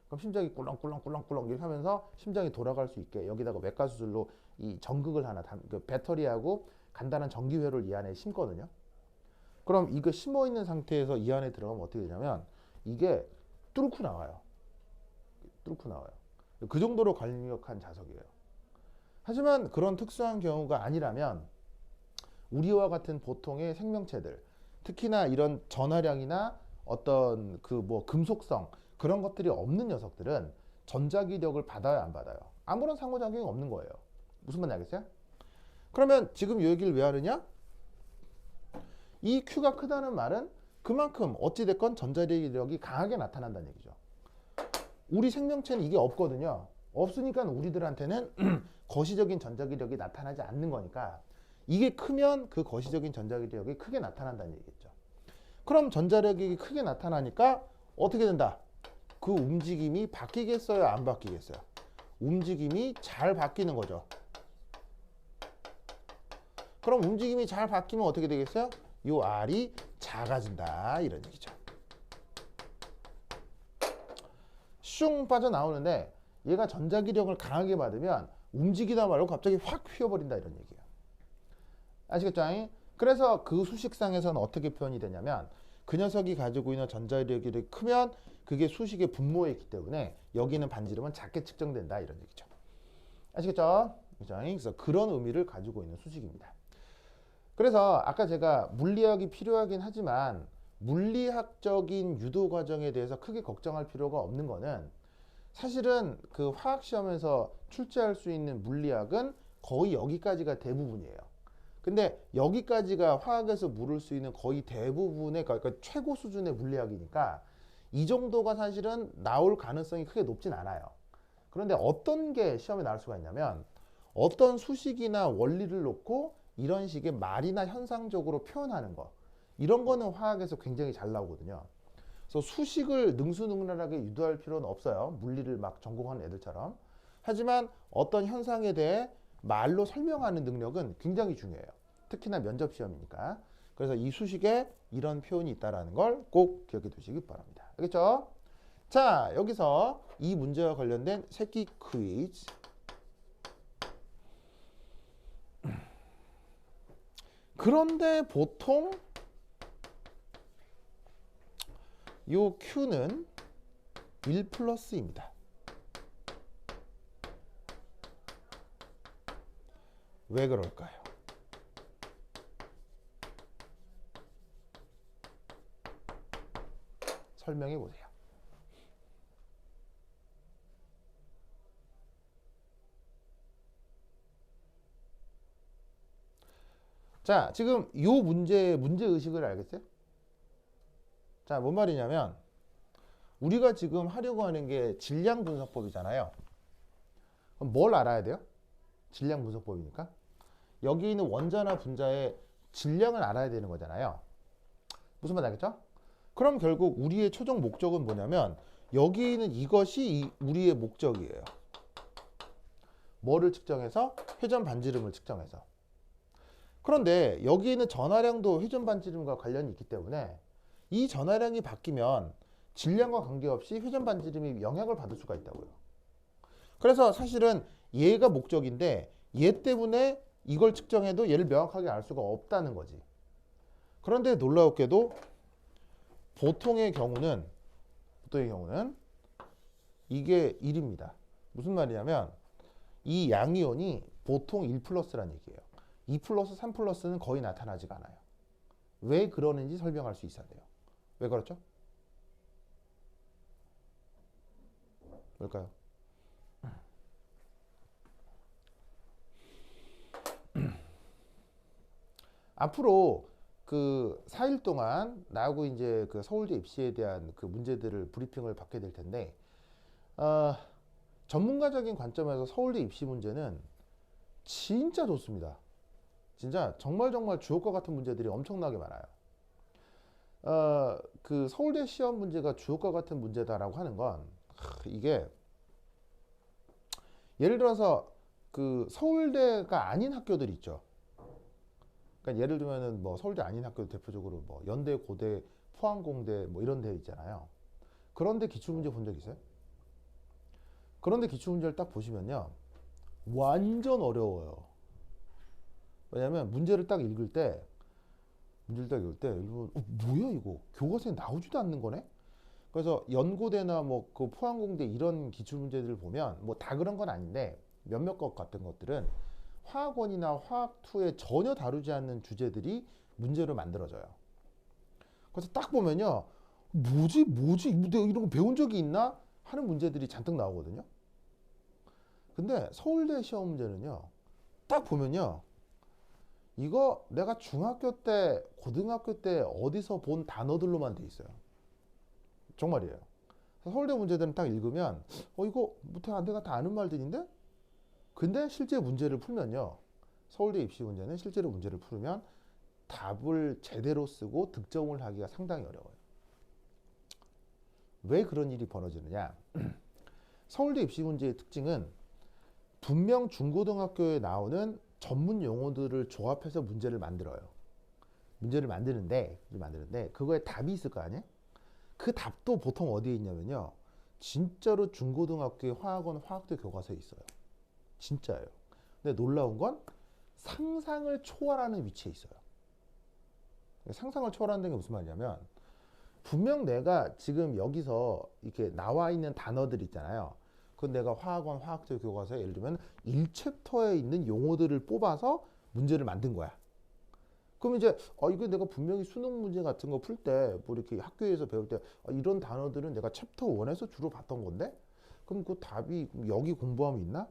그럼 심장이 꿀렁꿀렁꿀렁꿀렁 이렇게 하면서 심장이 돌아갈 수 있게 여기다가 외과 수술로 이 전극을 하나, 그 배터리하고 간단한 전기회로를 이 안에 심거든요. 그럼 이거 심어 있는 상태에서 이 안에 들어가면 어떻게 되냐면 이게 뚫고 나와요. 뚫고 나와요. 그 정도로 강력한 자석이에요. 하지만 그런 특수한 경우가 아니라면 우리와 같은 보통의 생명체들, 특히나 이런 전하량이나 어떤 그 뭐 금속성 그런 것들이 없는 녀석들은 전자기력을 받아요, 안 받아요? 아무런 상호작용이 없는 거예요. 무슨 말인지 알겠어요? 그러면 지금 이 얘기를 왜 하느냐? 이 Q가 크다는 말은 그만큼 어찌됐건 전자기력이 강하게 나타난다는 얘기죠. 우리 생명체는 이게 없거든요. 없으니까 우리들한테는 거시적인 전자기력이 나타나지 않는 거니까, 이게 크면 그 거시적인 전자기력이 크게 나타난다는 얘기겠죠. 그럼 전자기력이 크게 나타나니까 어떻게 된다? 그 움직임이 바뀌겠어요, 안 바뀌겠어요? 움직임이 잘 바뀌는 거죠. 그럼 움직임이 잘 바뀌면 어떻게 되겠어요? 요 R이 작아진다, 이런 얘기죠. 슝 빠져나오는데 얘가 전자기력을 강하게 받으면 움직이다 말고 갑자기 확 휘어버린다, 이런 얘기예요. 아시겠죠? 그래서 그 수식상에서는 어떻게 표현이 되냐면, 그 녀석이 가지고 있는 전자기력이 크면 그게 수식의 분모에 있기 때문에 여기는 반지름은 작게 측정된다, 이런 얘기죠. 아시겠죠? 그래서 그런 의미를 가지고 있는 수식입니다. 그래서 아까 제가 물리학이 필요하긴 하지만 물리학적인 유도 과정에 대해서 크게 걱정할 필요가 없는 거는, 사실은 그 화학 시험에서 출제할 수 있는 물리학은 거의 여기까지가 대부분이에요. 근데 여기까지가 화학에서 물을 수 있는 거의 대부분의 그러니까 최고 수준의 물리학이니까 이 정도가 사실은 나올 가능성이 크게 높진 않아요. 그런데 어떤 게 시험에 나올 수가 있냐면 어떤 수식이나 원리를 놓고 이런 식의 말이나 현상적으로 표현하는 거, 이런 거는 화학에서 굉장히 잘 나오거든요. 그래서 수식을 능수능란하게 유도할 필요는 없어요. 물리를 막 전공하는 애들처럼. 하지만 어떤 현상에 대해 말로 설명하는 능력은 굉장히 중요해요. 특히나 면접 시험이니까. 그래서 이 수식에 이런 표현이 있다는 걸 꼭 기억해 두시기 바랍니다. 알겠죠? 자, 여기서 이 문제와 관련된 새끼 퀴즈. 그런데 보통 요 Q는 1 플러스입니다. 왜 그럴까요? 설명해 보세요. 자, 지금 요 문제 의식을 알겠어요? 자, 뭔 말이냐면 우리가 지금 하려고 하는 게 질량 분석법이잖아요. 그럼 뭘 알아야 돼요? 질량 분석법이니까. 여기 있는 원자나 분자의 질량을 알아야 되는 거잖아요. 무슨 말 알겠죠? 그럼 결국 우리의 최종 목적은 뭐냐면 여기 있는 이것이 우리의 목적이에요. 뭐를 측정해서? 회전 반지름을 측정해서. 그런데 여기 있는 전하량도 회전 반지름과 관련이 있기 때문에 이 전하량이 바뀌면 질량과 관계없이 회전 반지름이 영향을 받을 수가 있다고요. 그래서 사실은 얘가 목적인데 얘 때문에 이걸 측정해도 얘를 명확하게 알 수가 없다는 거지. 그런데 놀라웠게도 보통의 경우는 이게 1입니다. 무슨 말이냐면 이 양이온이 보통 1 플러스라는 얘기예요. 2 플러스, 3 플러스는 거의 나타나지가 않아요. 왜 그러는지 설명할 수 있어야 돼요. 왜 그렇죠? 뭘까요? 앞으로 그 4일 동안 나하고 이제 그 서울대 입시에 대한 그 문제들을 브리핑을 받게 될 텐데, 어, 전문가적인 관점에서 서울대 입시 문제는 진짜 좋습니다. 진짜 정말 주옥과 같은 문제들이 엄청나게 많아요. 그 서울대 시험 문제가 주옥과 같은 문제다라고 하는 건 이게 예를 들어서 그 서울대가 아닌 학교들 있죠. 그러니까 예를 들면은 뭐 서울대 아닌 학교 대표적으로 뭐 연대, 고대, 포항공대 뭐 이런 데 있잖아요. 그런데 기출문제 본 적 있어요? 그런데 기출문제를 딱 보시면요, 완전 어려워요. 왜냐면 문제를 딱 읽을 때 뭐야 이거 교과서에 나오지도 않는 거네. 그래서 연고대나 뭐 그 포항공대 이런 기출문제들을 보면 뭐 다 그런 건 아닌데 몇몇 것 같은 것들은 화학원이나 화학2에 전혀 다루지 않는 주제들이 문제로 만들어져요. 그래서 딱 보면요, 뭐지 내가 이런 거 배운 적이 있나 하는 문제들이 잔뜩 나오거든요. 근데 서울대 시험 문제는요, 딱 보면요, 이거 내가 중학교 때 고등학교 때 어디서 본 단어들로만 돼 있어요. 정말이에요. 서울대 문제들은 딱 읽으면 이거 내가 다 아는 말들인데? 근데 실제 문제를 풀면요, 서울대 입시 문제는 실제로 문제를 풀면 답을 제대로 쓰고 득점을 하기가 상당히 어려워요. 왜 그런 일이 벌어지느냐? 서울대 입시 문제의 특징은 분명 중고등학교에 나오는 전문 용어들을 조합해서 문제를 만들어요. 문제를 만드는데 그거에 답이 있을 거 아니에요? 그 답도 보통 어디에 있냐면요, 진짜로 중고등학교의 화학원 화학대 교과서에 있어요. 진짜예요. 근데 놀라운 건 상상을 초월하는 위치에 있어요. 상상을 초월한다는 게 무슨 말이냐면 분명 내가 지금 여기서 이렇게 나와 있는 단어들 있잖아요. 그건 내가 화학원 화학대 교과서에 예를 들면 1챕터에 있는 용어들을 뽑아서 문제를 만든 거야. 그럼 이제 이거 내가 분명히 수능 문제 같은 거 풀 때 뭐 이렇게 학교에서 배울 때 이런 단어들은 내가 챕터 1에서 주로 봤던 건데, 그럼 그 답이 여기 공부하면 있나?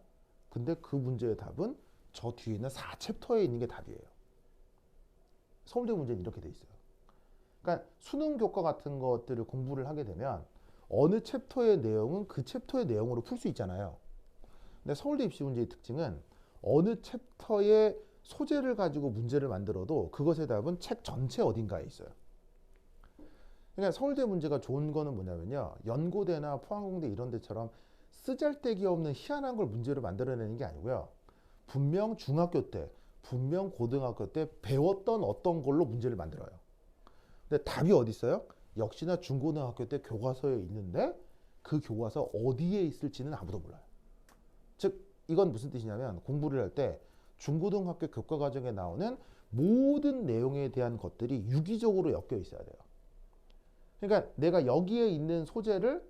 근데 그 문제의 답은 저 뒤에 있는 4챕터에 있는 게 답이에요. 서울대 문제는 이렇게 돼 있어요. 그러니까 수능 교과 같은 것들을 공부를 하게 되면 어느 챕터의 내용은 그 챕터의 내용으로 풀 수 있잖아요. 근데 서울대 입시 문제의 특징은 어느 챕터의 소재를 가지고 문제를 만들어도 그것의 답은 책 전체 어딘가에 있어요. 그러니까 서울대 문제가 좋은 거는 뭐냐면요. 연고대나 포항공대 이런 데처럼 쓰잘데기 없는 희한한 걸 문제로 만들어내는 게 아니고요. 분명 중학교 때, 분명 고등학교 때 배웠던 어떤 걸로 문제를 만들어요. 근데 답이 어디 있어요? 역시나 중고등학교 때 교과서에 있는데 그 교과서 어디에 있을지는 아무도 몰라요. 즉 이건 무슨 뜻이냐면 공부를 할 때 중고등학교 교과 과정에 나오는 모든 내용에 대한 것들이 유기적으로 엮여 있어야 돼요. 그러니까 내가 여기에 있는 소재를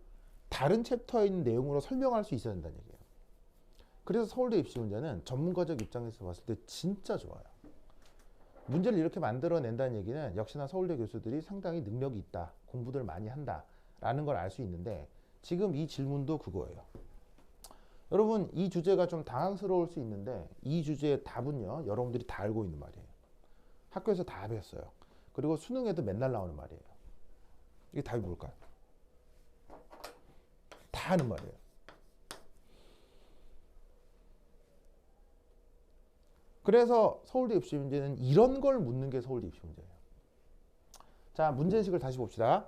다른 챕터에 있는 내용으로 설명할 수 있어야 된다는 얘기예요. 그래서 서울대 입시 문제는 전문가적 입장에서 봤을 때 진짜 좋아요. 문제를 이렇게 만들어낸다는 얘기는 역시나 서울대 교수들이 상당히 능력이 있다, 공부들 많이 한다라는 걸 알 수 있는데 지금 이 질문도 그거예요. 여러분 이 주제가 좀 당황스러울 수 있는데 이 주제의 답은요 여러분들이 다 알고 있는 말이에요. 학교에서 다 배웠어요. 그리고 수능에도 맨날 나오는 말이에요. 이게 답이 뭘까요? 다 아는 말이에요. 그래서 서울대 입시 문제는 이런 걸 묻는 게 서울대 입시 문제예요. 자, 문제식을 다시 봅시다.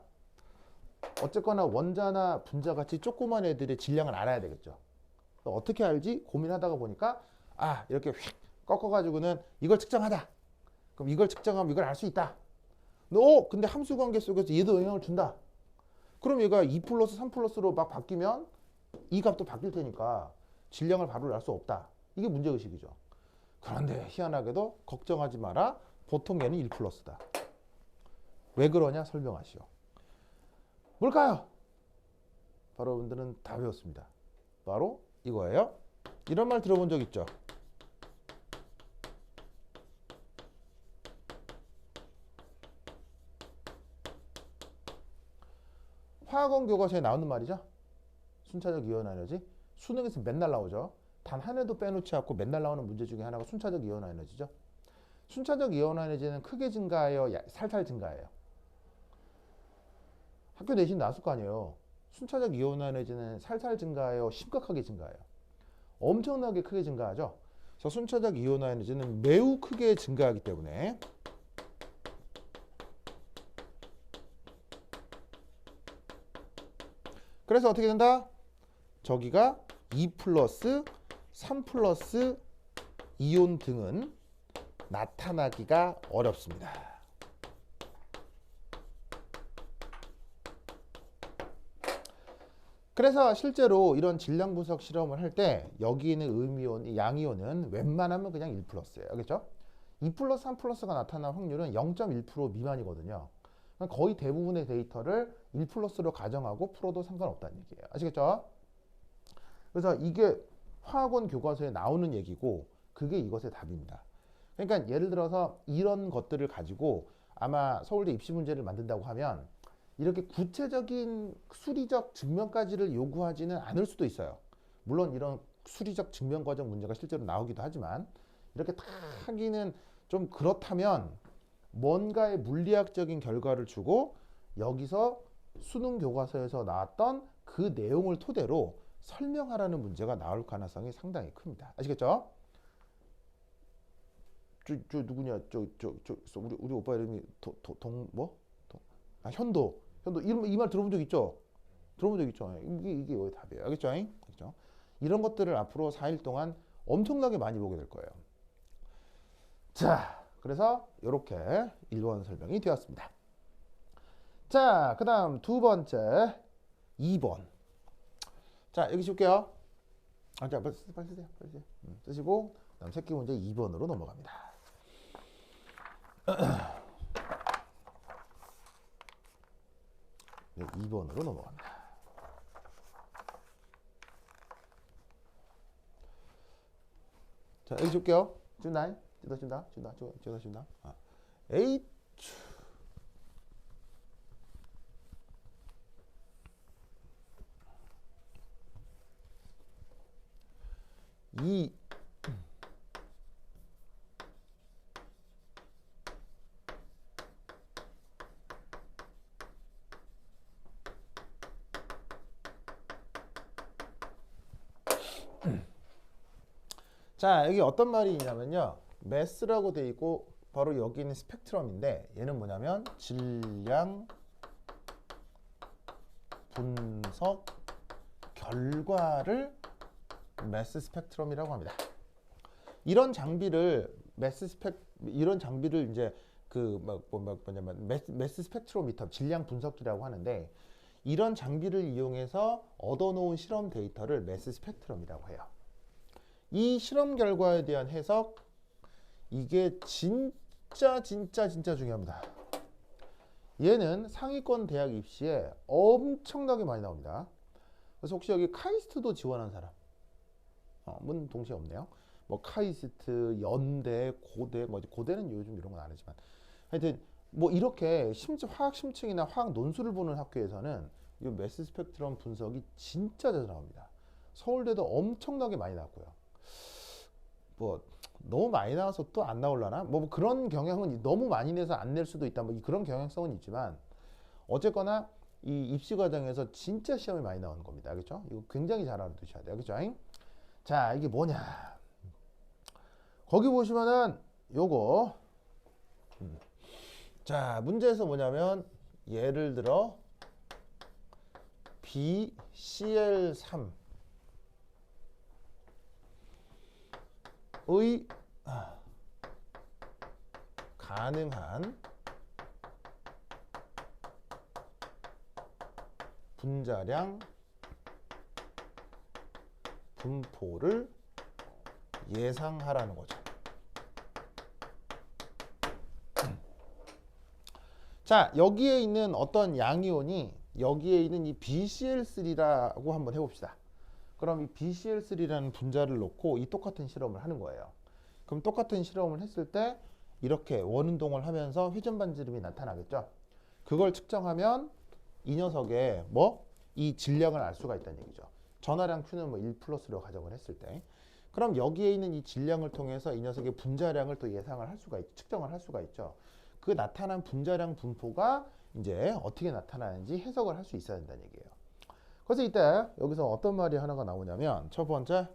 어쨌거나 원자나 분자 같이 조그만 애들의 질량을 알아야 되겠죠. 어떻게 알지? 고민하다가 보니까 아, 이렇게 휙 꺾어가지고는 이걸 측정하다. 그럼 이걸 측정하면 이걸 알 수 있다. 근데 함수 관계 속에서 얘도 영향을 준다. 그럼 얘가 2 플러스 3 플러스로 막 바뀌면 이 값도 바뀔 테니까 질량을 바로 알 수 없다. 이게 문제의식이죠. 그런데 희한하게도 걱정하지 마라. 보통 얘는 1 플러스다. 왜 그러냐 설명하시오. 뭘까요? 바로 여러분들은 다 배웠습니다. 바로 이거예요. 이런 말 들어본 적 있죠? 화학원 교과서에 나오는 말이죠. 순차적 이온 에너지. 수능에서 맨날 나오죠. 단 한 해도 빼놓지 않고 맨날 나오는 문제 중에 하나가 순차적 이온 에너지죠. 순차적 이온 에너지는 크게 증가해요, 살살 증가해요. 학교 내신 나왔을 거 아니에요. 순차적 이온 에너지는 살살 증가해요, 심각하게 증가해요. 엄청나게 크게 증가하죠. 그래서 순차적 이온 에너지는 매우 크게 증가하기 때문에 그래서 어떻게 된다? 저기가 2 플러스 3 플러스 이온 등은 나타나기가 어렵습니다. 그래서 실제로 이런 질량 분석 실험을 할 때 여기 있는 음이온, 양이온은 웬만하면 그냥 1 플러스예요. 알겠죠? 2 플러스 3 플러스가 나타날 확률은 0.1% 미만이거든요. 거의 대부분의 데이터를 1 플러스로 가정하고 풀어도 상관없다는 얘기예요. 아시겠죠? 그래서 이게 화학원 교과서에 나오는 얘기고 그게 이것의 답입니다. 그러니까 예를 들어서 이런 것들을 가지고 아마 서울대 입시 문제를 만든다고 하면 이렇게 구체적인 수리적 증명까지를 요구하지는 않을 수도 있어요. 물론 이런 수리적 증명 과정 문제가 실제로 나오기도 하지만 이렇게 다 하기는 좀 그렇다면 뭔가의 물리학적인 결과를 주고 여기서 수능 교과서에서 나왔던 그 내용을 토대로 설명하라는 문제가 나올 가능성이 상당히 큽니다. 아시겠죠? 저 누구냐? 우리 오빠 이름이 현도. 이 말 들어본 적 있죠? 들어본 적 있죠? 이게 왜 답이에요? 알겠죠? 알겠죠? 이런 것들을 앞으로 4일 동안 엄청나게 많이 보게 될 거예요. 자, 그래서 이렇게 1번 설명이 되었습니다. 자, 그 다음 두 번째 2번. 자, 여기 줄게요. 자, 빨리 쓰세요. 빨리 쓰세요. 쓰시고 그다음 새끼 문제 2번으로 넘어갑니다. 네, 2번으로 넘어갑니다. 자, 여기 줄게요. 준다. 준다. H 자, 여기 어떤 말이 있냐면요. 매스라고 돼 있고 바로 여기 있는 스펙트럼인데 얘는 뭐냐면 질량 분석 결과를 매스 스펙트럼이라고 합니다. 이런 장비를 이런 장비를 이제 뭐냐면 매스 스펙트로미터 질량 분석기라고 하는데 이런 장비를 이용해서 얻어놓은 실험 데이터를 매스 스펙트럼이라고 해요. 이 실험 결과에 대한 해석, 이게 진짜 중요합니다. 얘는 상위권 대학 입시에 엄청나게 많이 나옵니다. 그래서 혹시 여기 카이스트도 지원한 사람? 문 동시에 없네요. 뭐 카이스트, 연대, 고대, 뭐 고대는 요즘 이런 건 안 하지만 하여튼 뭐 이렇게 화학 심층이나 화학 논술을 보는 학교에서는 이 매스 스펙트럼 분석이 진짜 자주 나옵니다. 서울대도 엄청나게 많이 나왔고요. 뭐 너무 많이 나와서 또 안 나올라나? 뭐 그런 경향은 너무 많이 내서 안 낼 수도 있다. 뭐 그런 경향성은 있지만 어쨌거나 이 입시 과정에서 진짜 시험이 많이 나오는 겁니다. 알겠죠? 이거 굉장히 잘 알아두셔야 돼요. 알겠죠? 자, 이게 뭐냐? 거기 보시면은 요거 자, 문제에서 뭐냐면 예를 들어 BCl3의 가능한 분자량 분포를 예상하라는 거죠. 자, 여기에 있는 어떤 양이온이 여기에 있는 이 BCl3라고 한번 해봅시다. 그럼 이 BCl3라는 분자를 놓고 이 똑같은 실험을 하는 거예요. 그럼 똑같은 실험을 했을 때 이렇게 원운동을 하면서 회전 반지름이 나타나겠죠. 그걸 측정하면 이 녀석의 이 질량을 알 수가 있다는 얘기죠. 전하량 Q는 1 플러스로 가정을 했을 때. 그럼 여기에 있는 이 질량을 통해서 이 녀석의 분자량을 또 예상을 할 수가 측정을 할 수가 있죠. 그 나타난 분자량 분포가 이제 어떻게 나타나는지 해석을 할 수 있어야 된다는 얘기예요. 그래서 이때 여기서 어떤 말이 하나가 나오냐면 첫 번째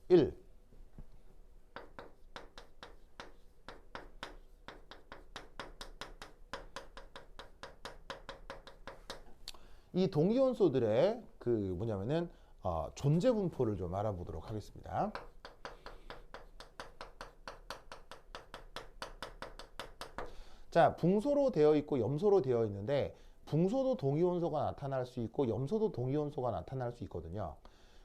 1. 이 동위원소들의 그 뭐냐면은 존재 분포를 좀 알아보도록 하겠습니다. 자, 붕소로 되어 있고 염소로 되어 있는데 붕소도 동위원소가 나타날 수 있고 염소도 동위원소가 나타날 수 있거든요.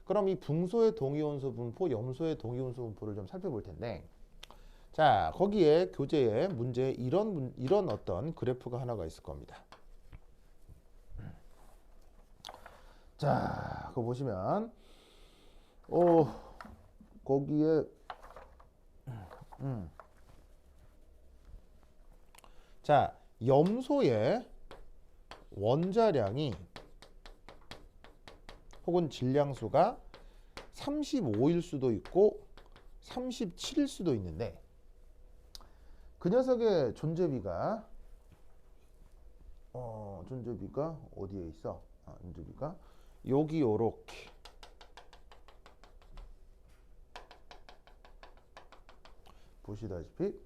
그럼 이 붕소의 동위원소 분포, 염소의 동위원소 분포를 좀 살펴볼 텐데 자, 거기에 교재에 문제에 이런 어떤 그래프가 하나가 있을 겁니다. 자, 그거 보시면 거기에 자, 염소의 원자량이 혹은 질량수가 35일 수도 있고 37일 수도 있는데 그 녀석의 존재비가 어디에 있어? 존재비가 여기 요렇게 보시다시피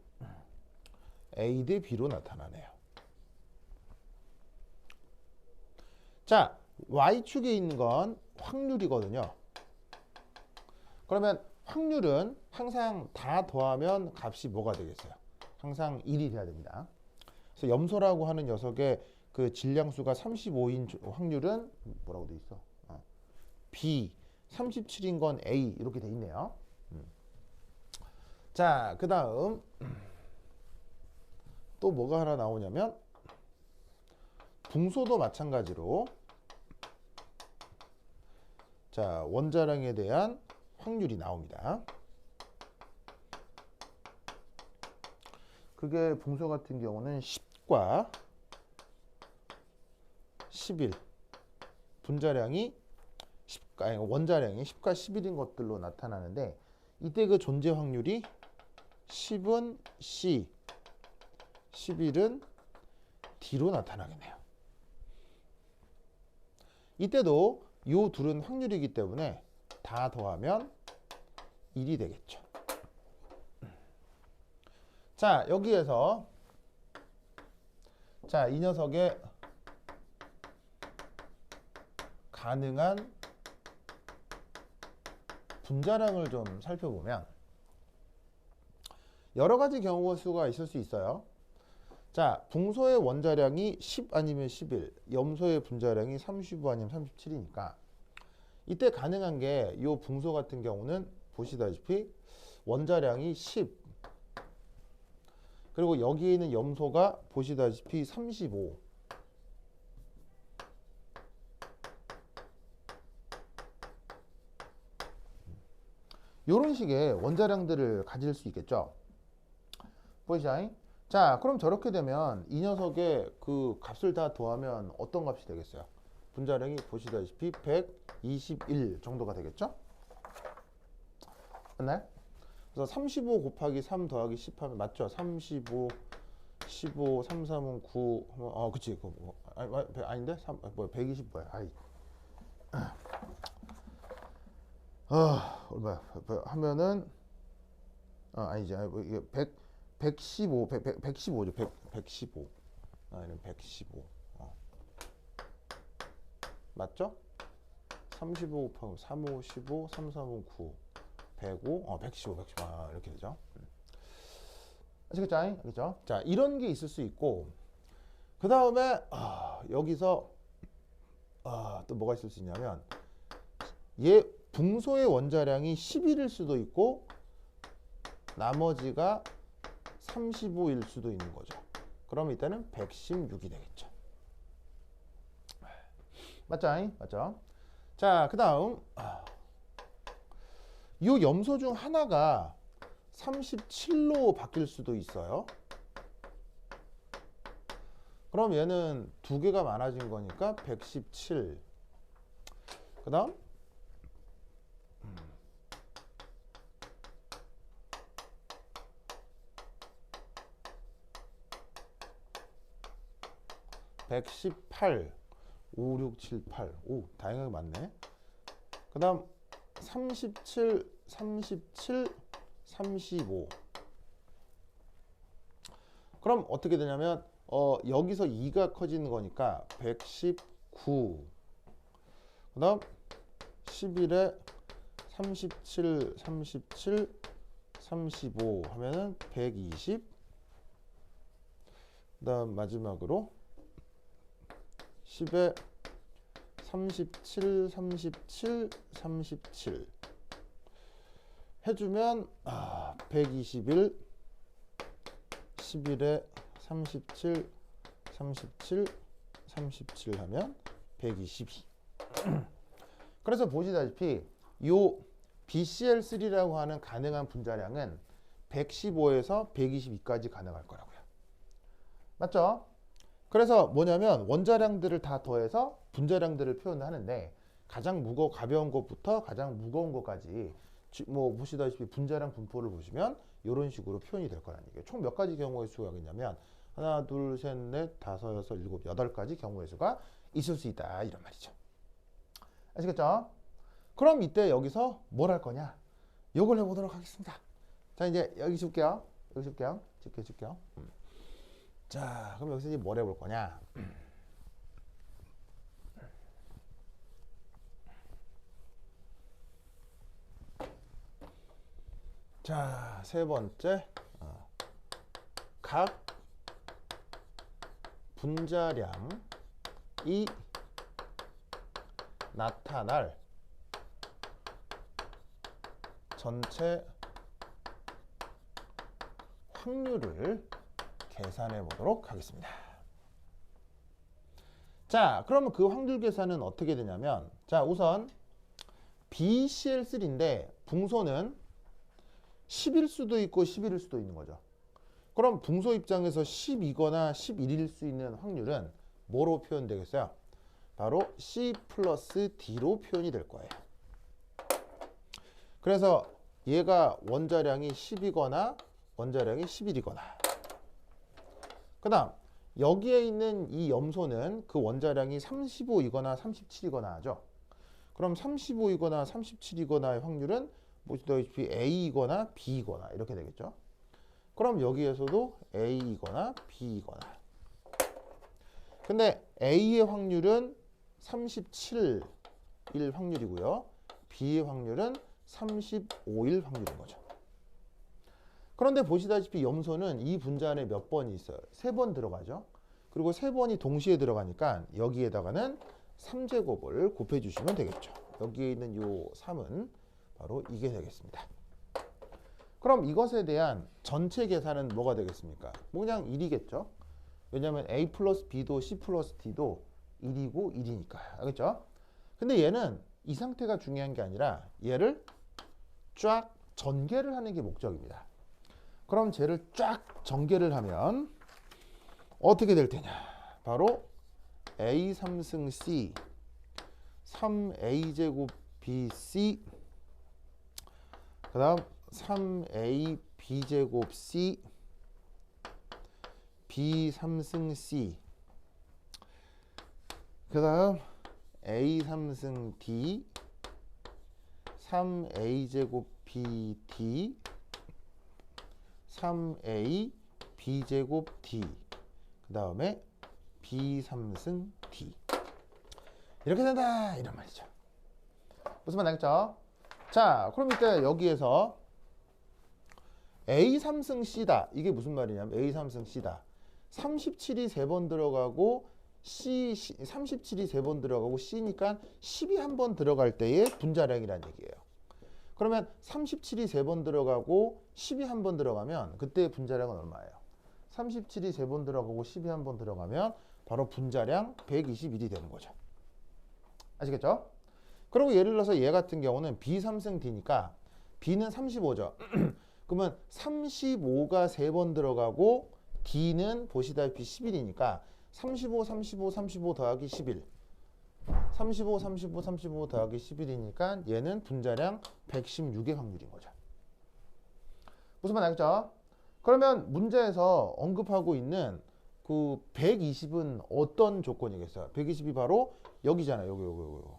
A 대 B로 나타나네요. 자, Y축에 있는 건 확률이거든요. 그러면 확률은 항상 다 더하면 값이 뭐가 되겠어요? 항상 1이 돼야 됩니다. 그래서 염소라고 하는 녀석의 그 질량수가 35인 확률은 뭐라고 돼 있어? B, 37인 건 A 이렇게 돼 있네요. 자, 그 다음 또 뭐가 하나 나오냐면 붕소도 마찬가지로 자, 원자량에 대한 확률이 나옵니다. 그게 붕소 같은 경우는 10과 11 분자량이 원자량이 10과 11인 것들로 나타나는데 이때 그 존재 확률이 10은 C, 11은 D로 나타나겠네요. 이때도 이 둘은 확률이기 때문에 다 더하면 1이 되겠죠. 자, 여기에서 자, 이 녀석의 가능한 분자량을 좀 살펴보면 여러 가지 경우 수가 있을 수 있어요. 자, 붕소의 원자량이 10 아니면 11, 염소의 분자량이 35 아니면 37이니까 이때 가능한 게 이 붕소 같은 경우는 보시다시피 원자량이 10, 그리고 여기에 있는 염소가 보시다시피 35. 이런 식의 원자량들을 가질 수 있겠죠. 보이시죠? 자, 그럼 저렇게 되면 이 녀석의 그 값을 다 더하면 어떤 값이 되겠어요? 분자량이 보시다시피 121 정도가 되겠죠? 맞나요? 그래서 35 곱하기 3 더하기 10 하면 맞죠? 35, 15, 3, 3은 9. 그치. 아닌데? 120 뭐야? 얼마야? 하면은, 아니지. 이게 115, 115죠. 115. 이런 115. 맞죠? 35 곱하기 35, 15, 3, 3은 9. 105, 115, 115. 이렇게 되죠. 아시겠죠? 알겠죠? 자, 이런 게 있을 수 있고, 그 다음에, 여기서, 또 뭐가 있을 수 있냐면, 얘, 붕소의 원자량이 11일 수도 있고, 나머지가 35일 수도 있는 거죠. 그럼 이때는 116이 되겠죠. 맞죠? 맞죠? 자, 그 다음, 이 염소 중 하나가 37로 바뀔 수도 있어요. 그럼 얘는 두 개가 많아진 거니까 117. 그 다음 118, 5, 6, 7, 8. 오, 다행하게 맞네. 그 다음 37, 37, 35. 그럼 어떻게 되냐면 여기서 2가 커지는 거니까 119. 그 다음 11에 37, 37, 35 하면은 120. 그 다음 마지막으로 10에 37, 37, 37 해주면 121, 11에 37, 37, 37 하면 122. 그래서 보시다시피 요 BCl3라고 하는 가능한 분자량은 115에서 122까지 가능할 거라고요. 맞죠? 그래서 뭐냐면 원자량들을 다 더해서 분자량들을 표현하는데 가장 가벼운 것부터 가장 무거운 것까지 뭐 보시다시피 분자량 분포를 보시면 이런 식으로 표현이 될 거라는 얘기예요. 총 몇 가지 경우의 수가 있냐면 하나, 둘, 셋, 넷, 다섯, 여섯, 일곱, 여덟 가지 경우의 수가 있을 수 있다 이런 말이죠. 아시겠죠? 그럼 이때 여기서 뭘 할 거냐? 요걸 해보도록 하겠습니다. 자, 이제 여기 줄게요. 여기 줄게요. 줄게요. 자, 그럼 여기서 이제 뭘 해볼 거냐? 자, 세 번째, 각 분자량이 나타날 전체 확률을 계산해 보도록 하겠습니다. 자, 그러면 그 확률 계산은 어떻게 되냐면, 자, 우선 BCl3인데 붕소는 10일 수도 있고 11일 수도 있는 거죠. 그럼 붕소 입장에서 10이거나 11일 수 있는 확률은 뭐로 표현되겠어요? 바로 C 플러스 D로 표현이 될 거예요. 그래서 얘가 원자량이 10이거나 원자량이 11이거나 그 다음 여기에 있는 이 염소는 그 원자량이 35이거나 37이거나 하죠. 그럼 35이거나 37이거나의 확률은 보시다시피 A이거나 B이거나 이렇게 되겠죠. 그럼 여기에서도 A이거나 B이거나. 근데 A의 확률은 37일 확률이고요. B의 확률은 35일 확률인 거죠. 그런데 보시다시피 염소는 이 분자 안에 몇 번이 있어요? 3번 들어가죠. 그리고 3번이 동시에 들어가니까 여기에다가는 3제곱을 곱해 주시면 되겠죠. 여기에 있는 요 3은 바로 이게 되겠습니다. 그럼 이것에 대한 전체 계산은 뭐가 되겠습니까? 뭐 그냥 1이겠죠. 왜냐하면 A 플러스 B도 C 플러스 D도 1이고 1이니까. 알겠죠? 근데 얘는 이 상태가 중요한 게 아니라 얘를 쫙 전개를 하는 게 목적입니다. 그럼 쟤를 쫙 전개를 하면 어떻게 될 테냐? 바로 A 3승 C 3A제곱 BC 그 다음 3A B제곱 C B 3승 C 그 다음 A 3승 D 3A제곱 BD 3A B제곱 D 그 다음에 B 3승 D 이렇게 된다 이런 말이죠. 무슨 말 알겠죠? 자, 그럼 이때 여기에서 A 3승 C다. 이게 무슨 말이냐면 A 3승 C다. 37이 3번 들어가고 C 37이 3번 들어가고 C니까 10이 한 번 들어갈 때의 분자량이라는 얘기예요. 그러면 37이 3번 들어가고 10이 한 번 들어가면 그때의 분자량은 얼마예요? 37이 3번 들어가고 10이 한 번 들어가면 바로 분자량 121이 되는 거죠. 아시겠죠? 그리고 예를 들어서 얘 같은 경우는 B 3승 D니까 B는 35죠. 그러면 35가 3번 들어가고 D는 보시다시피 11이니까 35, 35, 35 더하기 11 35, 35, 35 더하기 11이니까 얘는 분자량 116의 확률인 거죠. 무슨 말 알겠죠? 그러면 문제에서 언급하고 있는 그 120은 어떤 조건이겠어요? 120이 바로 여기잖아요. 요거.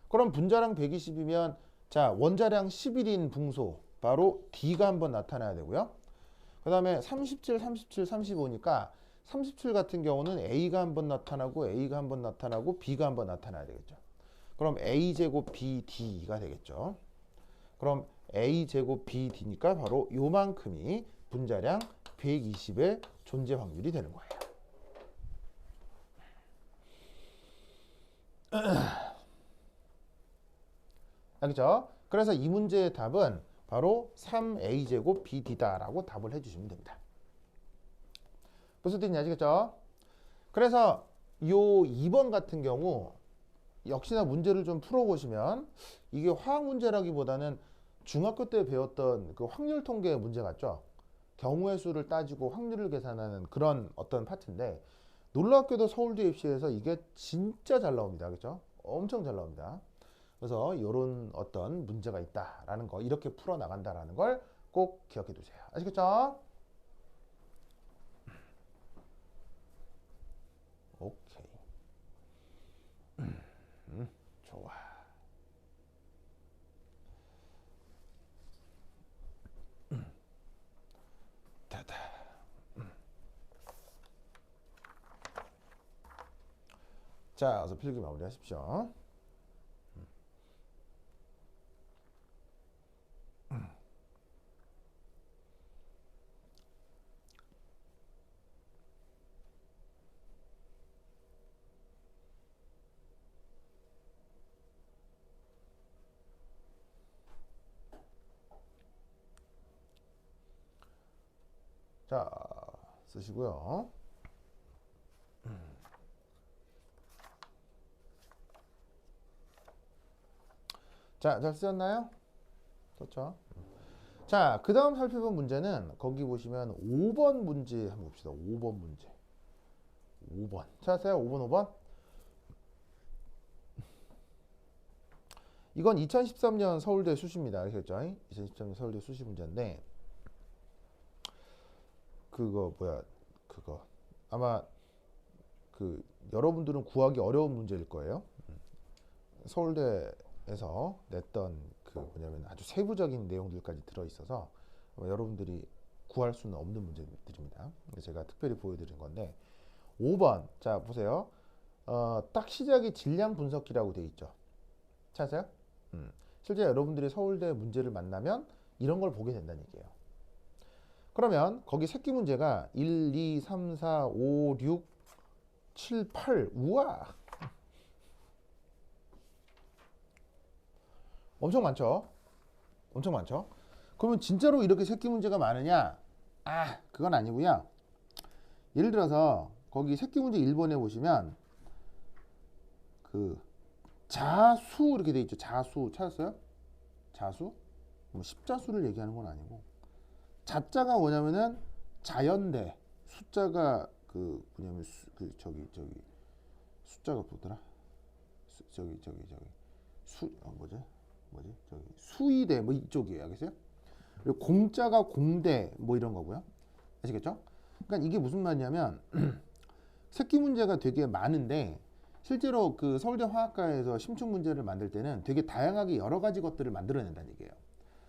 그럼 분자량 120이면 자, 원자량 11인 붕소 바로 D가 한번 나타나야 되고요. 그 다음에 37, 37, 35니까 37 같은 경우는 A가 한번 나타나고 A가 한번 나타나고 B가 한번 나타나야 되겠죠. 그럼 A제곱 BD가 되겠죠. 그럼 A제곱 BD니까 바로 요만큼이 분자량 120의 존재 확률이 되는 거예요. 알겠죠? 그래서 이 문제의 답은 바로 3A제곱 BD다라고 답을 해주시면 됩니다. 무슨 뜻인지 아시겠죠? 그래서 요 2번 같은 경우 역시나 문제를 좀 풀어보시면 이게 화학 문제라기보다는 중학교 때 배웠던 그 확률 통계 문제 같죠? 경우의 수를 따지고 확률을 계산하는 그런 어떤 파트인데 놀랍게도 서울대 입시에서 이게 진짜 잘 나옵니다. 그렇죠? 엄청 잘 나옵니다. 그래서 이런 어떤 문제가 있다라는 거 이렇게 풀어나간다라는 걸 꼭 기억해 두세요. 아시겠죠? 오케이. 좋아. 됐다. 자, 어서 필기 마무리 하십시오. 자, 쓰시고요. 자, 잘 쓰셨나요? 썼죠? 자, 그 다음 살펴본 문제는 거기 보시면 5번 문제 한번 봅시다. 5번 문제. 5번. 찾았어요? 5번, 5번? 이건 2013년 서울대 수시입니다. 아시겠죠? 2013년 서울대 수시 문제인데 그거 아마 그 여러분들은 구하기 어려운 문제일 거예요. 서울대에서 냈던 그 뭐냐면 아주 세부적인 내용들까지 들어 있어서 여러분들이 구할 수는 없는 문제들입니다. 제가 특별히 보여드린 건데 5번 자 보세요. 딱 시작이 질량 분석기라고 돼 있죠. 찾으세요? 실제 여러분들이 서울대 문제를 만나면 이런 걸 보게 된다는 얘기예요. 그러면 거기 새끼 문제가 1, 2, 3, 4, 5, 6, 7, 8 우와 엄청 많죠? 엄청 많죠? 그러면 진짜로 이렇게 새끼 문제가 많으냐? 그건 아니고요. 예를 들어서 거기 새끼 문제 1번에 보시면 그 자수 이렇게 돼 있죠. 자수 찾았어요? 자수? 뭐 십자수를 얘기하는 건 아니고 자자가 뭐냐면은 자연대 숫자가 그 뭐냐면 저기 숫자가 뭐더라? 뭐지 저기 수의대 뭐 이쪽이에요. 알겠어요? 그리고 공자가 공대 뭐 이런 거고요. 아시겠죠? 그러니까 이게 무슨 말이냐면 새끼 문제가 되게 많은데 실제로 그 서울대 화학과에서 심층 문제를 만들 때는 되게 다양하게 여러 가지 것들을 만들어낸다는 얘기예요.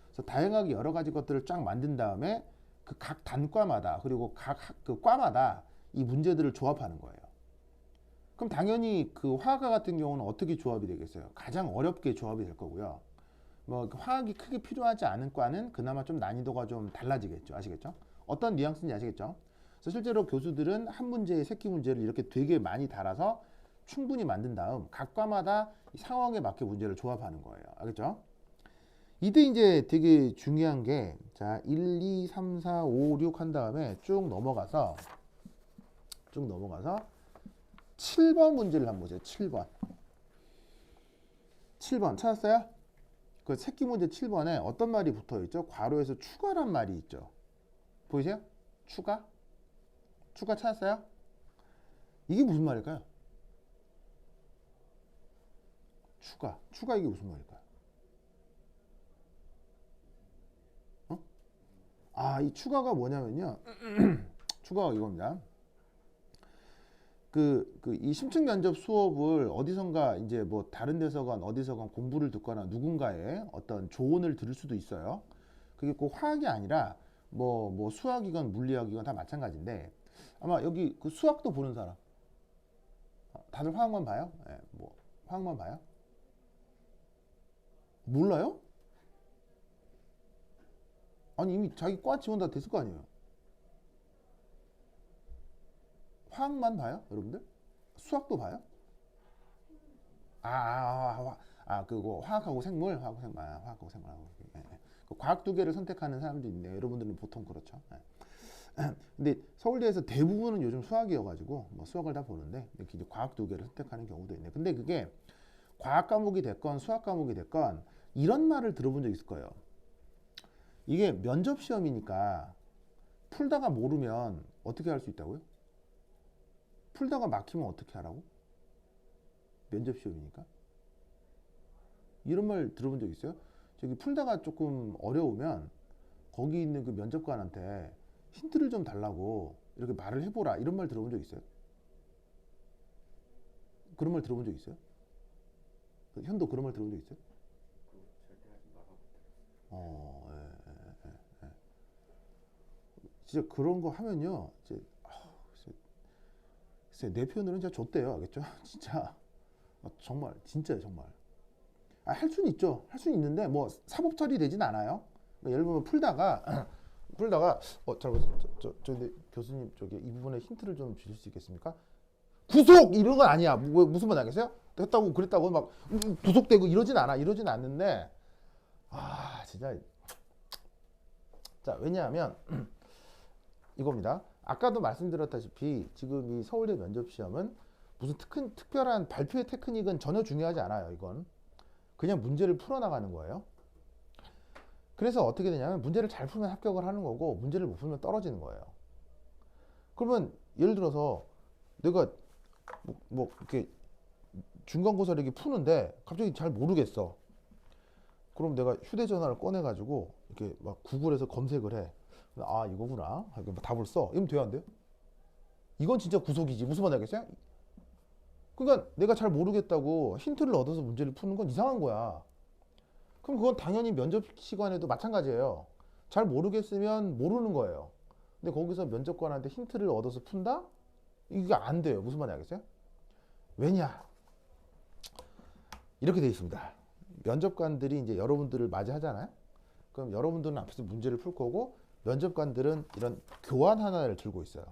그래서 다양하게 여러 가지 것들을 쫙 만든 다음에 그 각 단과마다 그리고 각 그 과마다 이 문제들을 조합하는 거예요. 그럼 당연히 그 화학과 같은 경우는 어떻게 조합이 되겠어요? 가장 어렵게 조합이 될 거고요. 뭐 화학이 크게 필요하지 않은 과는 그나마 좀 난이도가 좀 달라지겠죠. 아시겠죠? 어떤 뉘앙스인지 아시겠죠? 그래서 실제로 교수들은 한 문제의 새끼 문제를 이렇게 되게 많이 달아서 충분히 만든 다음 각 과마다 상황에 맞게 문제를 조합하는 거예요. 알겠죠? 이때 이제 되게 중요한 게 자 1, 2, 3, 4, 5, 6 한 다음에 쭉 넘어가서 7번 문제를 한번 보세요. 7번 찾았어요? 그 새끼 문제 7번에 어떤 말이 붙어 있죠? 괄호에서 추가란 말이 있죠. 보이세요? 추가 찾았어요? 이게 무슨 말일까요? 추가 이게 무슨 말일까요? 이 추가가 뭐냐면요. 추가가 이겁니다. 이 심층 면접 수업을 어디선가 이제 뭐 다른 데서건 어디서건 공부를 듣거나 누군가의 어떤 조언을 들을 수도 있어요. 그게 꼭 화학이 아니라 뭐 수학이건 물리학이건 다 마찬가지인데 아마 여기 그 수학도 보는 사람 다들 화학만 봐요? 네, 뭐 화학만 봐요? 몰라요? 아니 이미 자기 과 지원 다 됐을 거 아니에요. 화학만 봐요, 여러분들? 수학도 봐요? 그거 화학하고 생물, 화학하고 생물. 그 과학 두 개를 선택하는 사람도 있는데 여러분들은 보통 그렇죠. 근데 서울대에서 대부분은 요즘 수학이어가지고 뭐 수학을 다 보는데 이제 과학 두 개를 선택하는 경우도 있네. 근데 그게 과학 과목이 됐건 수학 과목이 됐건 이런 말을 들어본 적 있을 거예요. 이게 면접 시험이니까 풀다가 모르면 어떻게 할 수 있다고요? 풀다가 막히면 어떻게 하라고? 면접 시험이니까. 이런 말 들어본 적 있어요? 저기 풀다가 조금 어려우면 거기 있는 그 면접관한테 힌트를 좀 달라고 이렇게 말을 해보라 이런 말 들어본 적 있어요? 그런 말 들어본 적 있어요? 현도 그런 말 들어본 적 있어요? 진짜 그런 거 하면요, 글쎄, 내 표현으로는 진짜 좆대요, 알겠죠? 진짜 정말 진짜요, 정말. 할 수는 있죠, 할 수는 있는데 뭐 사법 처리되진 않아요. 그러니까 예를 들면 풀다가 근데 교수님 저기 이 부분에 힌트를 좀 주실 수 있겠습니까? 구속 이런 건 아니야. 무슨 말 알겠어요? 했다고 그랬다고 막 구속되고 이러진 않는데 진짜. 자, 왜냐하면 이겁니다. 아까도 말씀드렸다시피 지금 이 서울대 면접시험은 무슨 특별한 발표의 테크닉은 전혀 중요하지 않아요. 이건 그냥 문제를 풀어나가는 거예요. 그래서 어떻게 되냐면 문제를 잘 풀면 합격을 하는 거고 문제를 못 풀면 떨어지는 거예요. 그러면 예를 들어서 내가 뭐 이렇게 중간고사를 이렇게 푸는데 갑자기 잘 모르겠어. 그럼 내가 휴대전화를 꺼내가지고 이렇게 막 구글에서 검색을 해. 이거구나. 답을 써. 이러면 돼요, 안 돼요? 이건 진짜 구속이지. 무슨 말 알겠어요? 그러니까 내가 잘 모르겠다고 힌트를 얻어서 문제를 푸는 건 이상한 거야. 그럼 그건 당연히 면접 시간에도 마찬가지예요. 잘 모르겠으면 모르는 거예요. 근데 거기서 면접관한테 힌트를 얻어서 푼다? 이게 안 돼요. 무슨 말인지 알겠어요? 왜냐? 이렇게 돼 있습니다. 면접관들이 이제 여러분들을 맞이하잖아요. 그럼 여러분들은 앞에서 문제를 풀 거고 면접관들은 이런 교환 하나를 들고 있어요.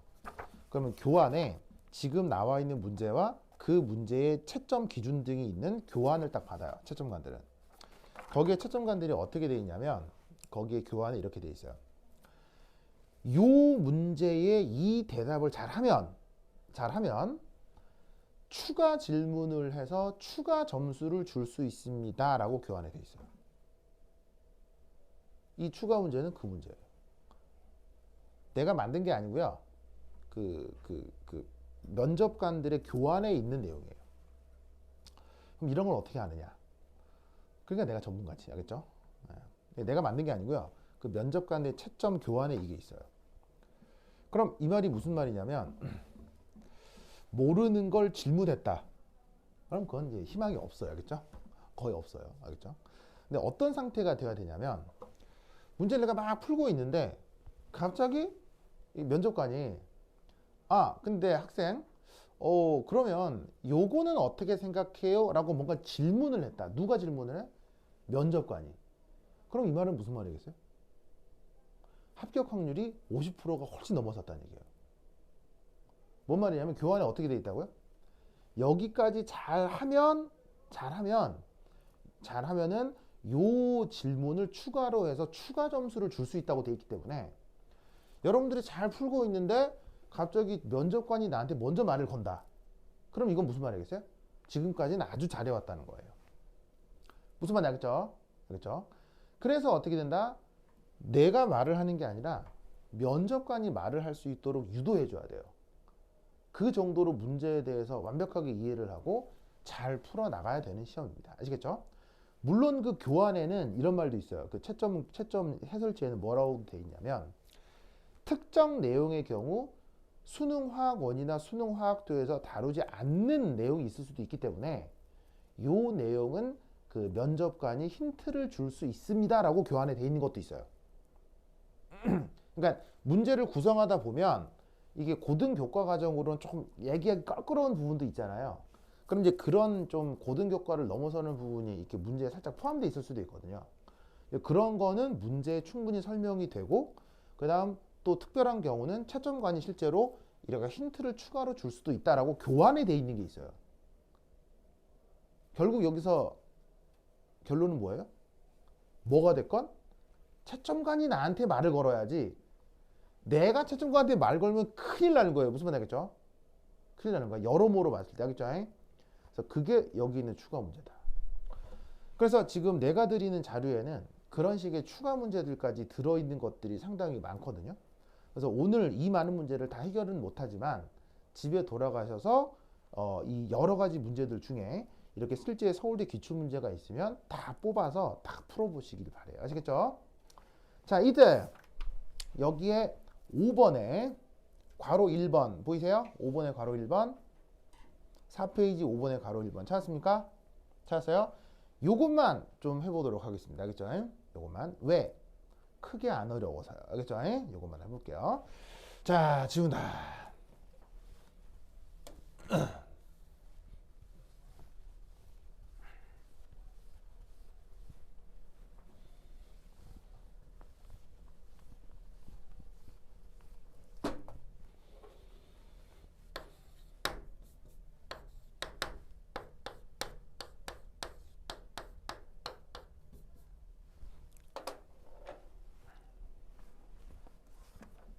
그러면 교환에 지금 나와 있는 문제와 그 문제의 채점 기준 등이 있는 교환을 딱 받아요. 채점관들은. 거기에 채점관들이 어떻게 돼 있냐면 거기에 교환이 이렇게 돼 있어요. 요 문제의 이 대답을 잘하면 추가 질문을 해서 추가 점수를 줄 수 있습니다 라고 교환이 돼 있어요. 이 추가 문제는 그 문제예요. 내가 만든 게 아니고요. 그 면접관들의 교환에 있는 내용이에요. 그럼 이런 걸 어떻게 하느냐? 그러니까 내가 전문가지, 알겠죠? 네. 내가 만든 게 아니고요. 그 면접관의 채점 교환에 이게 있어요. 그럼 이 말이 무슨 말이냐면 모르는 걸 질문했다. 그럼 그건 이제 희망이 없어요, 알겠죠? 거의 없어요, 알겠죠? 근데 어떤 상태가 돼야 되냐면 문제를 내가 막 풀고 있는데 갑자기 이 면접관이 근데 학생 그러면 요거는 어떻게 생각해요? 라고 뭔가 질문을 했다. 누가 질문을 해? 면접관이. 그럼 이 말은 무슨 말이겠어요? 합격 확률이 50%가 훨씬 넘어섰다는 얘기예요. 뭔 말이냐면 교환에 어떻게 돼 있다고요? 여기까지 잘하면은 요 질문을 추가로 해서 추가 점수를 줄 수 있다고 돼 있기 때문에 여러분들이 잘 풀고 있는데 갑자기 면접관이 나한테 먼저 말을 건다. 그럼 이건 무슨 말이겠어요? 지금까지는 아주 잘해왔다는 거예요. 무슨 말인지 알겠죠? 알겠죠? 그래서 어떻게 된다? 내가 말을 하는 게 아니라 면접관이 말을 할 수 있도록 유도해 줘야 돼요. 그 정도로 문제에 대해서 완벽하게 이해를 하고 잘 풀어 나가야 되는 시험입니다. 아시겠죠? 물론 그 교환에는 이런 말도 있어요. 그 채점 해설지에는 뭐라고 돼 있냐면 특정 내용의 경우 수능화학원이나 수능화학도에서 다루지 않는 내용이 있을 수도 있기 때문에 요 내용은 그 면접관이 힌트를 줄 수 있습니다 라고 교환에 돼 있는 것도 있어요. 그러니까 문제를 구성하다 보면 이게 고등교과 과정으로는 조금 얘기하기 껄끄러운 부분도 있잖아요. 그럼 이제 그런 좀 고등교과를 넘어서는 부분이 이렇게 문제에 살짝 포함되어 있을 수도 있거든요. 그런 거는 문제에 충분히 설명이 되고 그 다음 또 특별한 경우는 채점관이 실제로 이렇게 힌트를 추가로 줄 수도 있다라고 교환이 돼 있는 게 있어요. 결국 여기서 결론은 뭐예요? 뭐가 됐건 채점관이 나한테 말을 걸어야지 내가 채점관한테 말 걸면 큰일 나는 거예요. 무슨 말 알겠죠? 큰일 나는 거야. 여러모로 봤을 때 알겠죠? 그래서 그게 여기 있는 추가 문제다. 그래서 지금 내가 드리는 자료에는 그런 식의 추가 문제들까지 들어있는 것들이 상당히 많거든요. 그래서 오늘 이 많은 문제를 다 해결은 못하지만 집에 돌아가셔서 이 여러 가지 문제들 중에 이렇게 실제 서울대 기출문제가 있으면 다 뽑아서 다 풀어보시길 바래요. 아시겠죠? 자, 이제 여기에 5번에 괄호 1번 보이세요? 5번에 괄호 1번 4페이지 5번에 괄호 1번 찾았습니까? 찾았어요? 요것만 좀 해보도록 하겠습니다. 알겠죠? 요것만. 왜? 크게 안 어려워서요. 알겠죠? 요것만 해볼게요. 자, 지운다.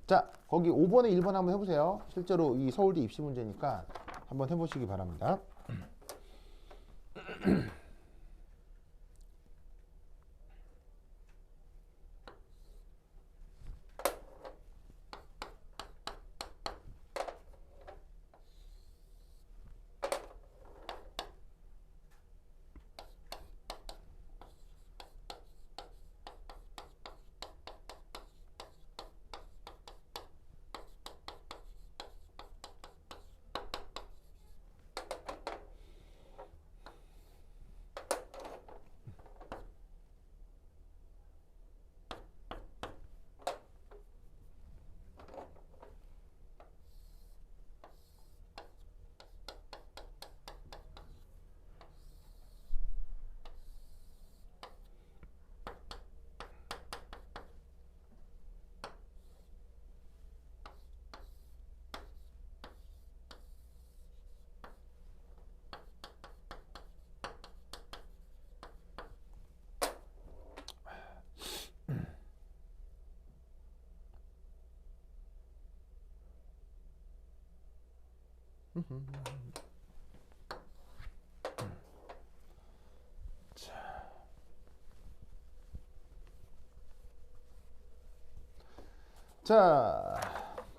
자, 거기 5번에 1번 한번 해보세요. 실제로 이 서울대 입시 문제니까 한번 해보시기 바랍니다. 자,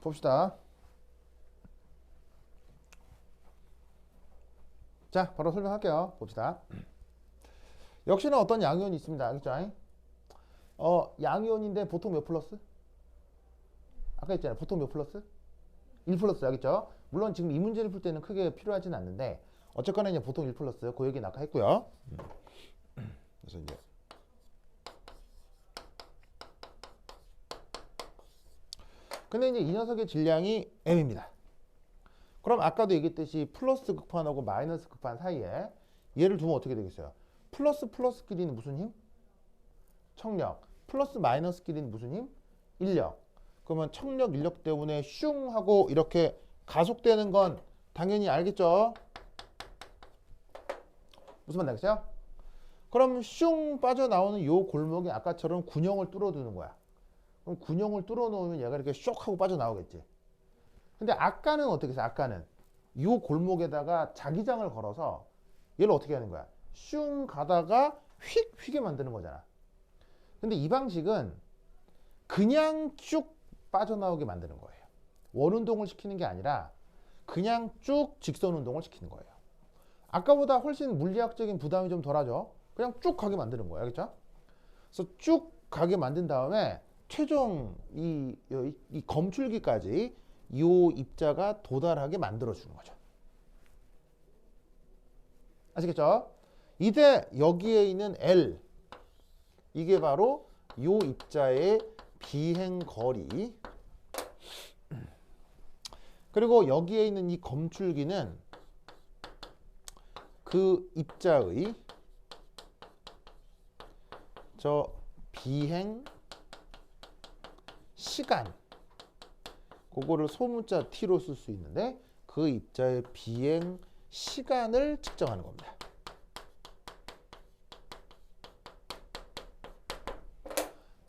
봅시다. 자, 바로 설명할게요. 봅시다. 역시나 어떤 양이온이 있습니다. 알겠죠? 양이온인데 보통 몇 플러스? 아까 했잖아요. 보통 몇 플러스? 1 플러스. 알겠죠? 물론 지금 이 문제를 풀 때는 크게 필요하진 않는데 어쨌거나 이제 보통 1 플러스. 그 얘기는 아까 했고요. 그래서 이제 근데 이제 이 녀석의 질량이 m입니다. 그럼 아까도 얘기했듯이 플러스 극판하고 마이너스 극판 사이에 얘를 두면 어떻게 되겠어요? 플러스끼리는 무슨 힘? 청력. 플러스 마이너스끼리는 무슨 힘? 인력. 그러면 청력, 인력 때문에 슝 하고 이렇게 가속되는 건 당연히 알겠죠? 무슨 말 알겠어요? 그럼 슝 빠져나오는 요 골목이 아까처럼 군형을 뚫어두는 거야. 그럼 군형을 뚫어놓으면 얘가 이렇게 쇽 하고 빠져나오겠지. 근데 아까는 어떻게 했어? 아까는 요 골목에다가 자기장을 걸어서 얘를 어떻게 하는 거야? 슝 가다가 휙 만드는 거잖아. 근데 이 방식은 그냥 쭉 빠져나오게 만드는 거예요. 원운동을 시키는 게 아니라 그냥 쭉 직선 운동을 시키는 거예요. 아까보다 훨씬 물리학적인 부담이 좀 덜하죠. 그냥 쭉 가게 만드는 거예요. 알겠죠? 그래서 쭉 가게 만든 다음에 최종 이 검출기까지 이 입자가 도달하게 만들어 주는 거죠. 아시겠죠? 이때 여기에 있는 L 이게 바로 이 입자의 비행거리, 그리고 여기에 있는 이 검출기는 그 입자의 저 비행 시간, 그거를 소문자 t로 쓸 수 있는데 그 입자의 비행 시간을 측정하는 겁니다.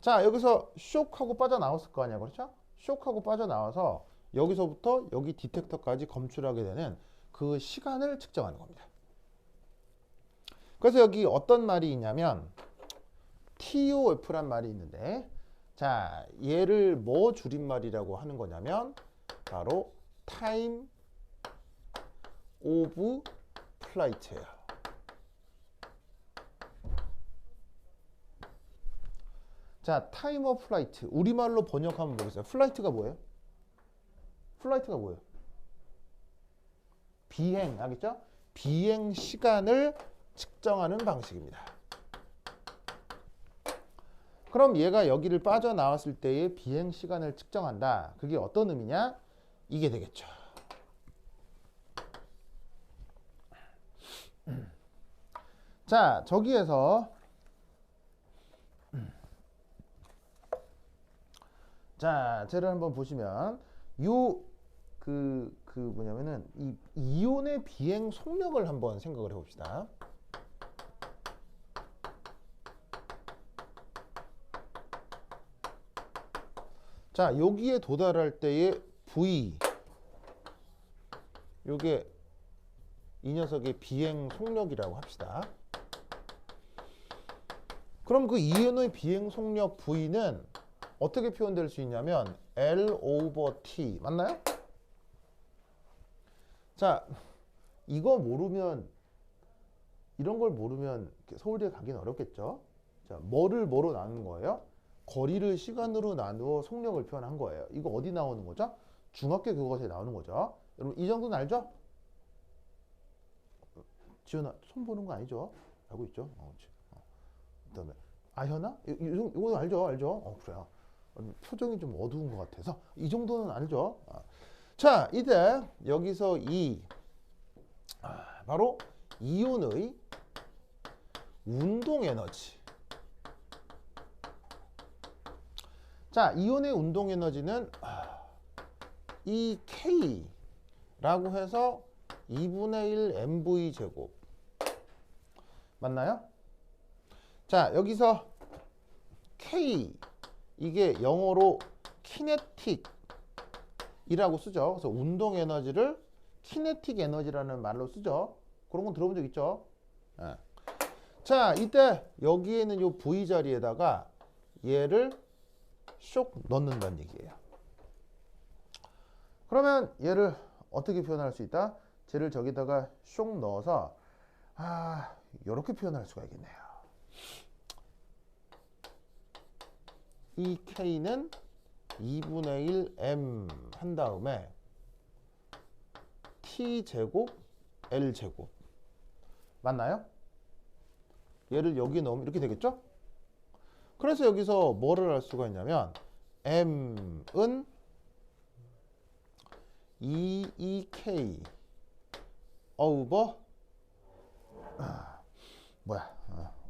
자, 여기서 쇽하고 빠져나왔을 거 아니야, 그렇죠? 쇽하고 빠져나와서 여기서부터 여기 디텍터까지 검출하게 되는 그 시간을 측정하는 겁니다. 그래서 여기 어떤 말이 있냐면 TOF란 말이 있는데, 자, 얘를 뭐 줄임말이라고 하는 거냐면 바로 Time of Flight예요. 자, Time of Flight 우리말로 번역하면 뭐겠어요? 플라이트가 뭐예요? 플라이트가 뭐예요? 비행, 알겠죠? 비행 시간을 측정하는 방식입니다. 그럼 얘가 여기를 빠져나왔을 때의 비행 시간을 측정한다. 그게 어떤 의미냐? 이게 되겠죠. 자, 저기에서 자, 쟤를 한번 보시면 뭐냐면은 이 이온의 비행 속력을 한번 생각을 해봅시다. 자, 여기에 도달할 때의 V, 요게 이 녀석의 비행 속력이라고 합시다. 그럼 그 이온의 비행 속력 V는 어떻게 표현될 수 있냐면 L over T, 맞나요? 자, 이거 모르면, 이런 걸 모르면 서울대 가기는 어렵겠죠? 자, 뭐를 뭐로 나누는 거예요? 거리를 시간으로 나누어 속력을 표현한 거예요. 이거 어디 나오는 거죠? 중학교 교과서에 나오는 거죠. 여러분 이 정도는 알죠? 지연아, 손 보는 거 아니죠? 알고 있죠? 그다음에 현아? 이거 알죠? 그래요. 표정이 좀 어두운 것 같아서 이 정도는 알죠? 자, 이제 여기서 바로 이온의 운동 에너지. 자, 이온의 운동 에너지는 이 K라고 해서 2분의 1 mv 제곱. 맞나요? 자, 여기서 K 이게 영어로 키네틱이라고 쓰죠. 그래서 운동 에너지를 키네틱 에너지라는 말로 쓰죠. 그런 건 들어본 적 있죠? 예. 자, 이때 여기에는 요 V 자리에다가 얘를 쇽 넣는다는 얘기예요. 그러면 얘를 어떻게 표현할 수 있다? 쟤를 저기다가 쇽 넣어서 이렇게 표현할 수가 있겠네요. 이 K는 2분의 1 M 한 다음에 T제곱 L제곱 맞나요? 얘를 여기 넣으면 이렇게 되겠죠? 그래서 여기서 뭐를 할 수가 있냐면 M은 2EK 오버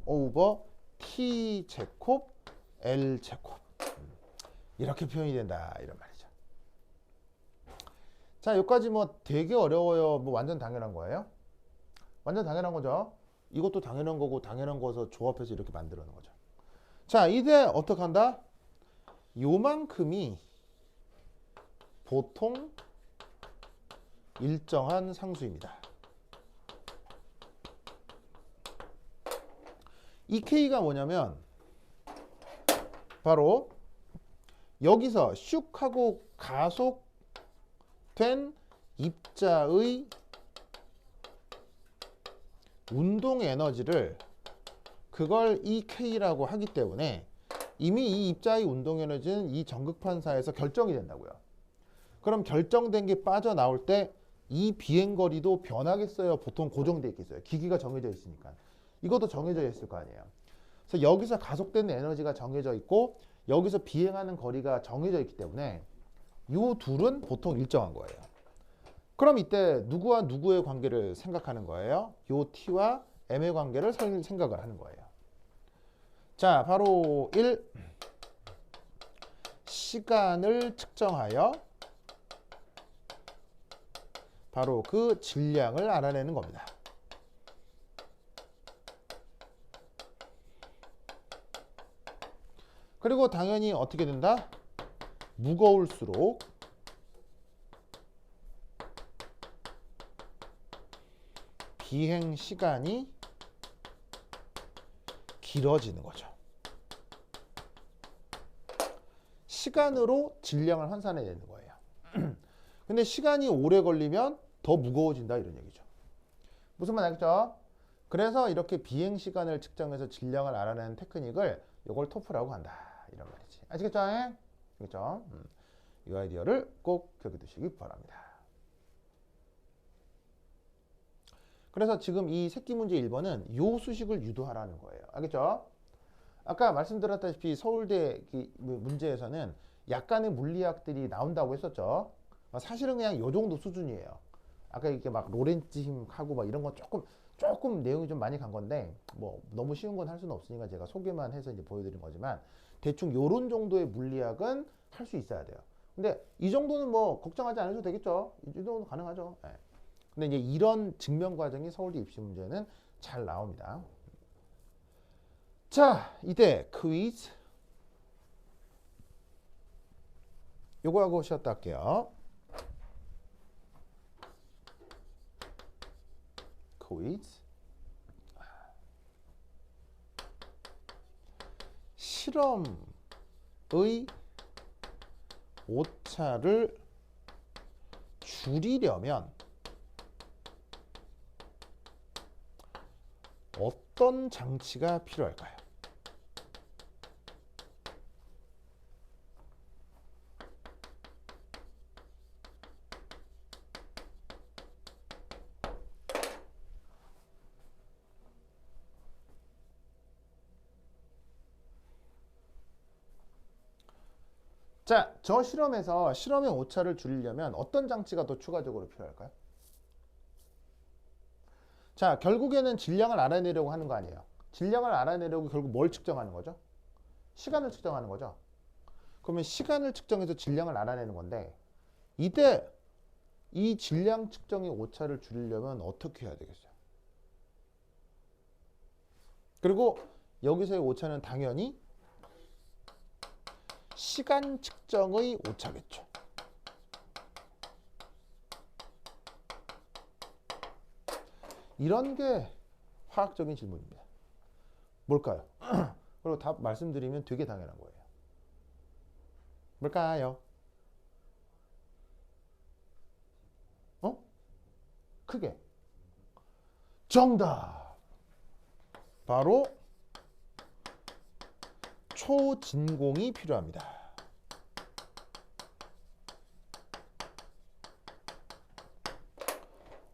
오버 T제곱 L제곱 이렇게 표현이 된다 이런 말이죠. 자, 여기까지 뭐 되게 어려워요? 뭐 완전 당연한 거예요? 완전 당연한 거죠. 이것도 당연한 거고 당연한 거서 조합해서 이렇게 만들어 놓은 거죠. 자, 이제 어떻게 한다? 요만큼이 보통 일정한 상수입니다. 이 K가 뭐냐면 바로 여기서 슉 하고 가속된 입자의 운동 에너지를 그걸 EK라고 하기 때문에 이미 이 입자의 운동 에너지는 이 전극판사에서 결정이 된다고요. 그럼 결정된 게 빠져나올 때 이 비행거리도 변하겠어요? 보통 고정되어 있겠어요? 기기가 정해져 있으니까. 이것도 정해져 있을 거 아니에요. 그래서 여기서 가속되는 에너지가 정해져 있고 여기서 비행하는 거리가 정해져 있기 때문에 이 둘은 보통 일정한 거예요. 그럼 이때 누구와 누구의 관계를 생각하는 거예요? 요 T와 M의 관계를 생각을 하는 거예요. 자, 바로 1. 시간을 측정하여 바로 그 질량을 알아내는 겁니다. 그리고 당연히 어떻게 된다? 무거울수록 비행 시간이 길어지는 거죠. 시간으로 질량을 환산해 내는 거예요. 근데 시간이 오래 걸리면 더 무거워진다 이런 얘기죠. 무슨 말 알겠죠? 그래서 이렇게 비행 시간을 측정해서 질량을 알아내는 테크닉을 이걸 토프라고 한다 이런 말이지. 아시겠죠? 알겠죠? 이 아이디어를 꼭 기억해 두시기 바랍니다. 그래서 지금 이 새끼 문제 1번은 요 수식을 유도하라는 거예요. 알겠죠? 아까 말씀드렸다시피 서울대 문제에서는 약간의 물리학들이 나온다고 했었죠. 사실은 그냥 요 정도 수준이에요. 아까 이렇게 막 로렌츠 힘하고 막 이런 건 조금 내용이 좀 많이 간 건데 뭐 너무 쉬운 건 할 수는 없으니까 제가 소개만 해서 이제 보여드린 거지만 대충 요런 정도의 물리학은 할 수 있어야 돼요. 근데 이 정도는 뭐 걱정하지 않으셔도 되겠죠. 이 정도는 가능하죠. 네. 근데 이제 이런 증명 과정이 서울대 입시 문제는 잘 나옵니다. 자, 이제 퀴즈. 요거 하고 쉬었다 할게요. 퀴즈. 실험의 오차를 줄이려면 어떤 장치가 필요할까요? 자, 저 실험에서 실험의 오차를 줄이려면 어떤 장치가 더 추가적으로 필요할까요? 자, 결국에는 질량을 알아내려고 하는 거 아니에요. 질량을 알아내려고 결국 뭘 측정하는 거죠? 시간을 측정하는 거죠. 그러면 시간을 측정해서 질량을 알아내는 건데 이때 이 질량 측정의 오차를 줄이려면 어떻게 해야 되겠어요? 그리고 여기서의 오차는 당연히 시간 측정의 오차겠죠. 이런 게 화학적인 질문입니다. 뭘까요? 그리고 답 말씀드리면 되게 당연한 거예요. 뭘까요? 크게. 정답! 바로 초진공이 필요합니다.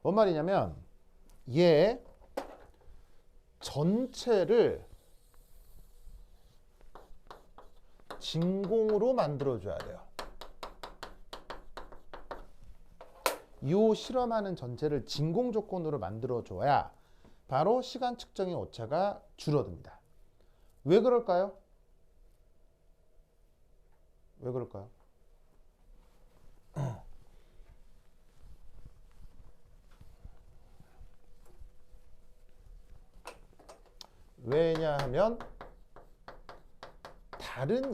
뭔 말이냐면 얘 전체를 진공으로 만들어줘야 돼요. 이 실험하는 전체를 진공 조건으로 만들어줘야 바로 시간 측정의 오차가 줄어듭니다. 왜 그럴까요? 왜 그럴까요? 왜냐하면 다른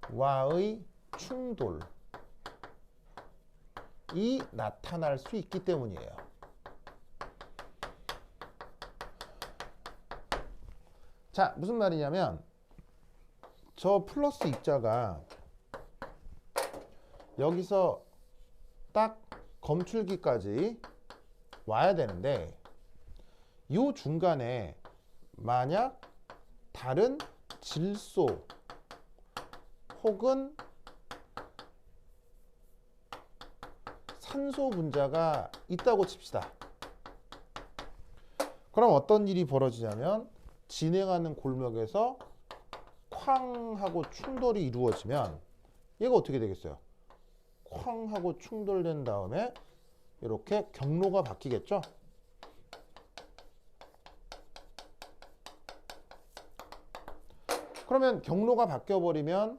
입자와의 충돌이 나타날 수 있기 때문이에요. 자, 무슨 말이냐면 저 플러스 입자가 여기서 딱 검출기까지 와야 되는데 이 중간에 만약 다른 질소 혹은 산소 분자가 있다고 칩시다. 그럼 어떤 일이 벌어지냐면 진행하는 골목에서 쾅 하고 충돌이 이루어지면 얘가 어떻게 되겠어요? 쾅 하고 충돌된 다음에 이렇게 경로가 바뀌겠죠? 그러면 경로가 바뀌어버리면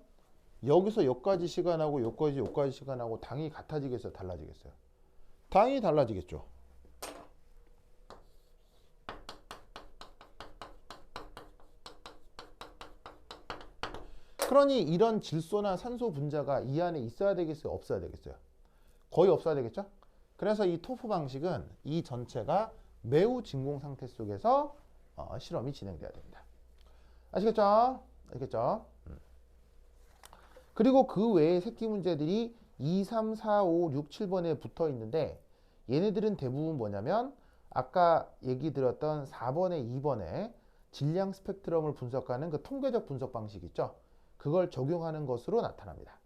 여기서 여기까지 시간하고 여기까지 시간하고 당이 같아지겠어요? 달라지겠어요? 당이 달라지겠죠. 그러니 이런 질소나 산소 분자가 이 안에 있어야 되겠어요? 없어야 되겠어요? 거의 없어야 되겠죠? 그래서 이 토프 방식은 이 전체가 매우 진공 상태 속에서 실험이 진행돼야 됩니다. 아시겠죠? 알겠죠? 그리고 그 외에 새끼 문제들이 2, 3, 4, 5, 6, 7번에 붙어 있는데 얘네들은 대부분 뭐냐면 아까 얘기 드렸던 4번에 2번에 질량 스펙트럼을 분석하는 그 통계적 분석 방식 있죠? 그걸 적용하는 것으로 나타납니다.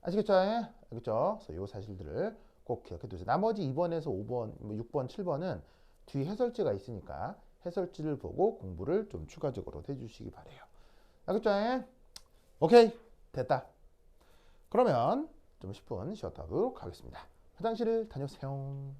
아시겠죠? 알겠죠? 그래서 이 사실들을 꼭 기억해 두세요. 나머지 2번에서 5번, 6번, 7번은 뒤 해설지가 있으니까 해설지를 보고 공부를 좀 추가적으로 해주시기 바래요. 알겠죠? 오케이, 됐다. 그러면 좀 10분 쉬었다 하도록 하겠습니다. 화장실을 다녀오세요.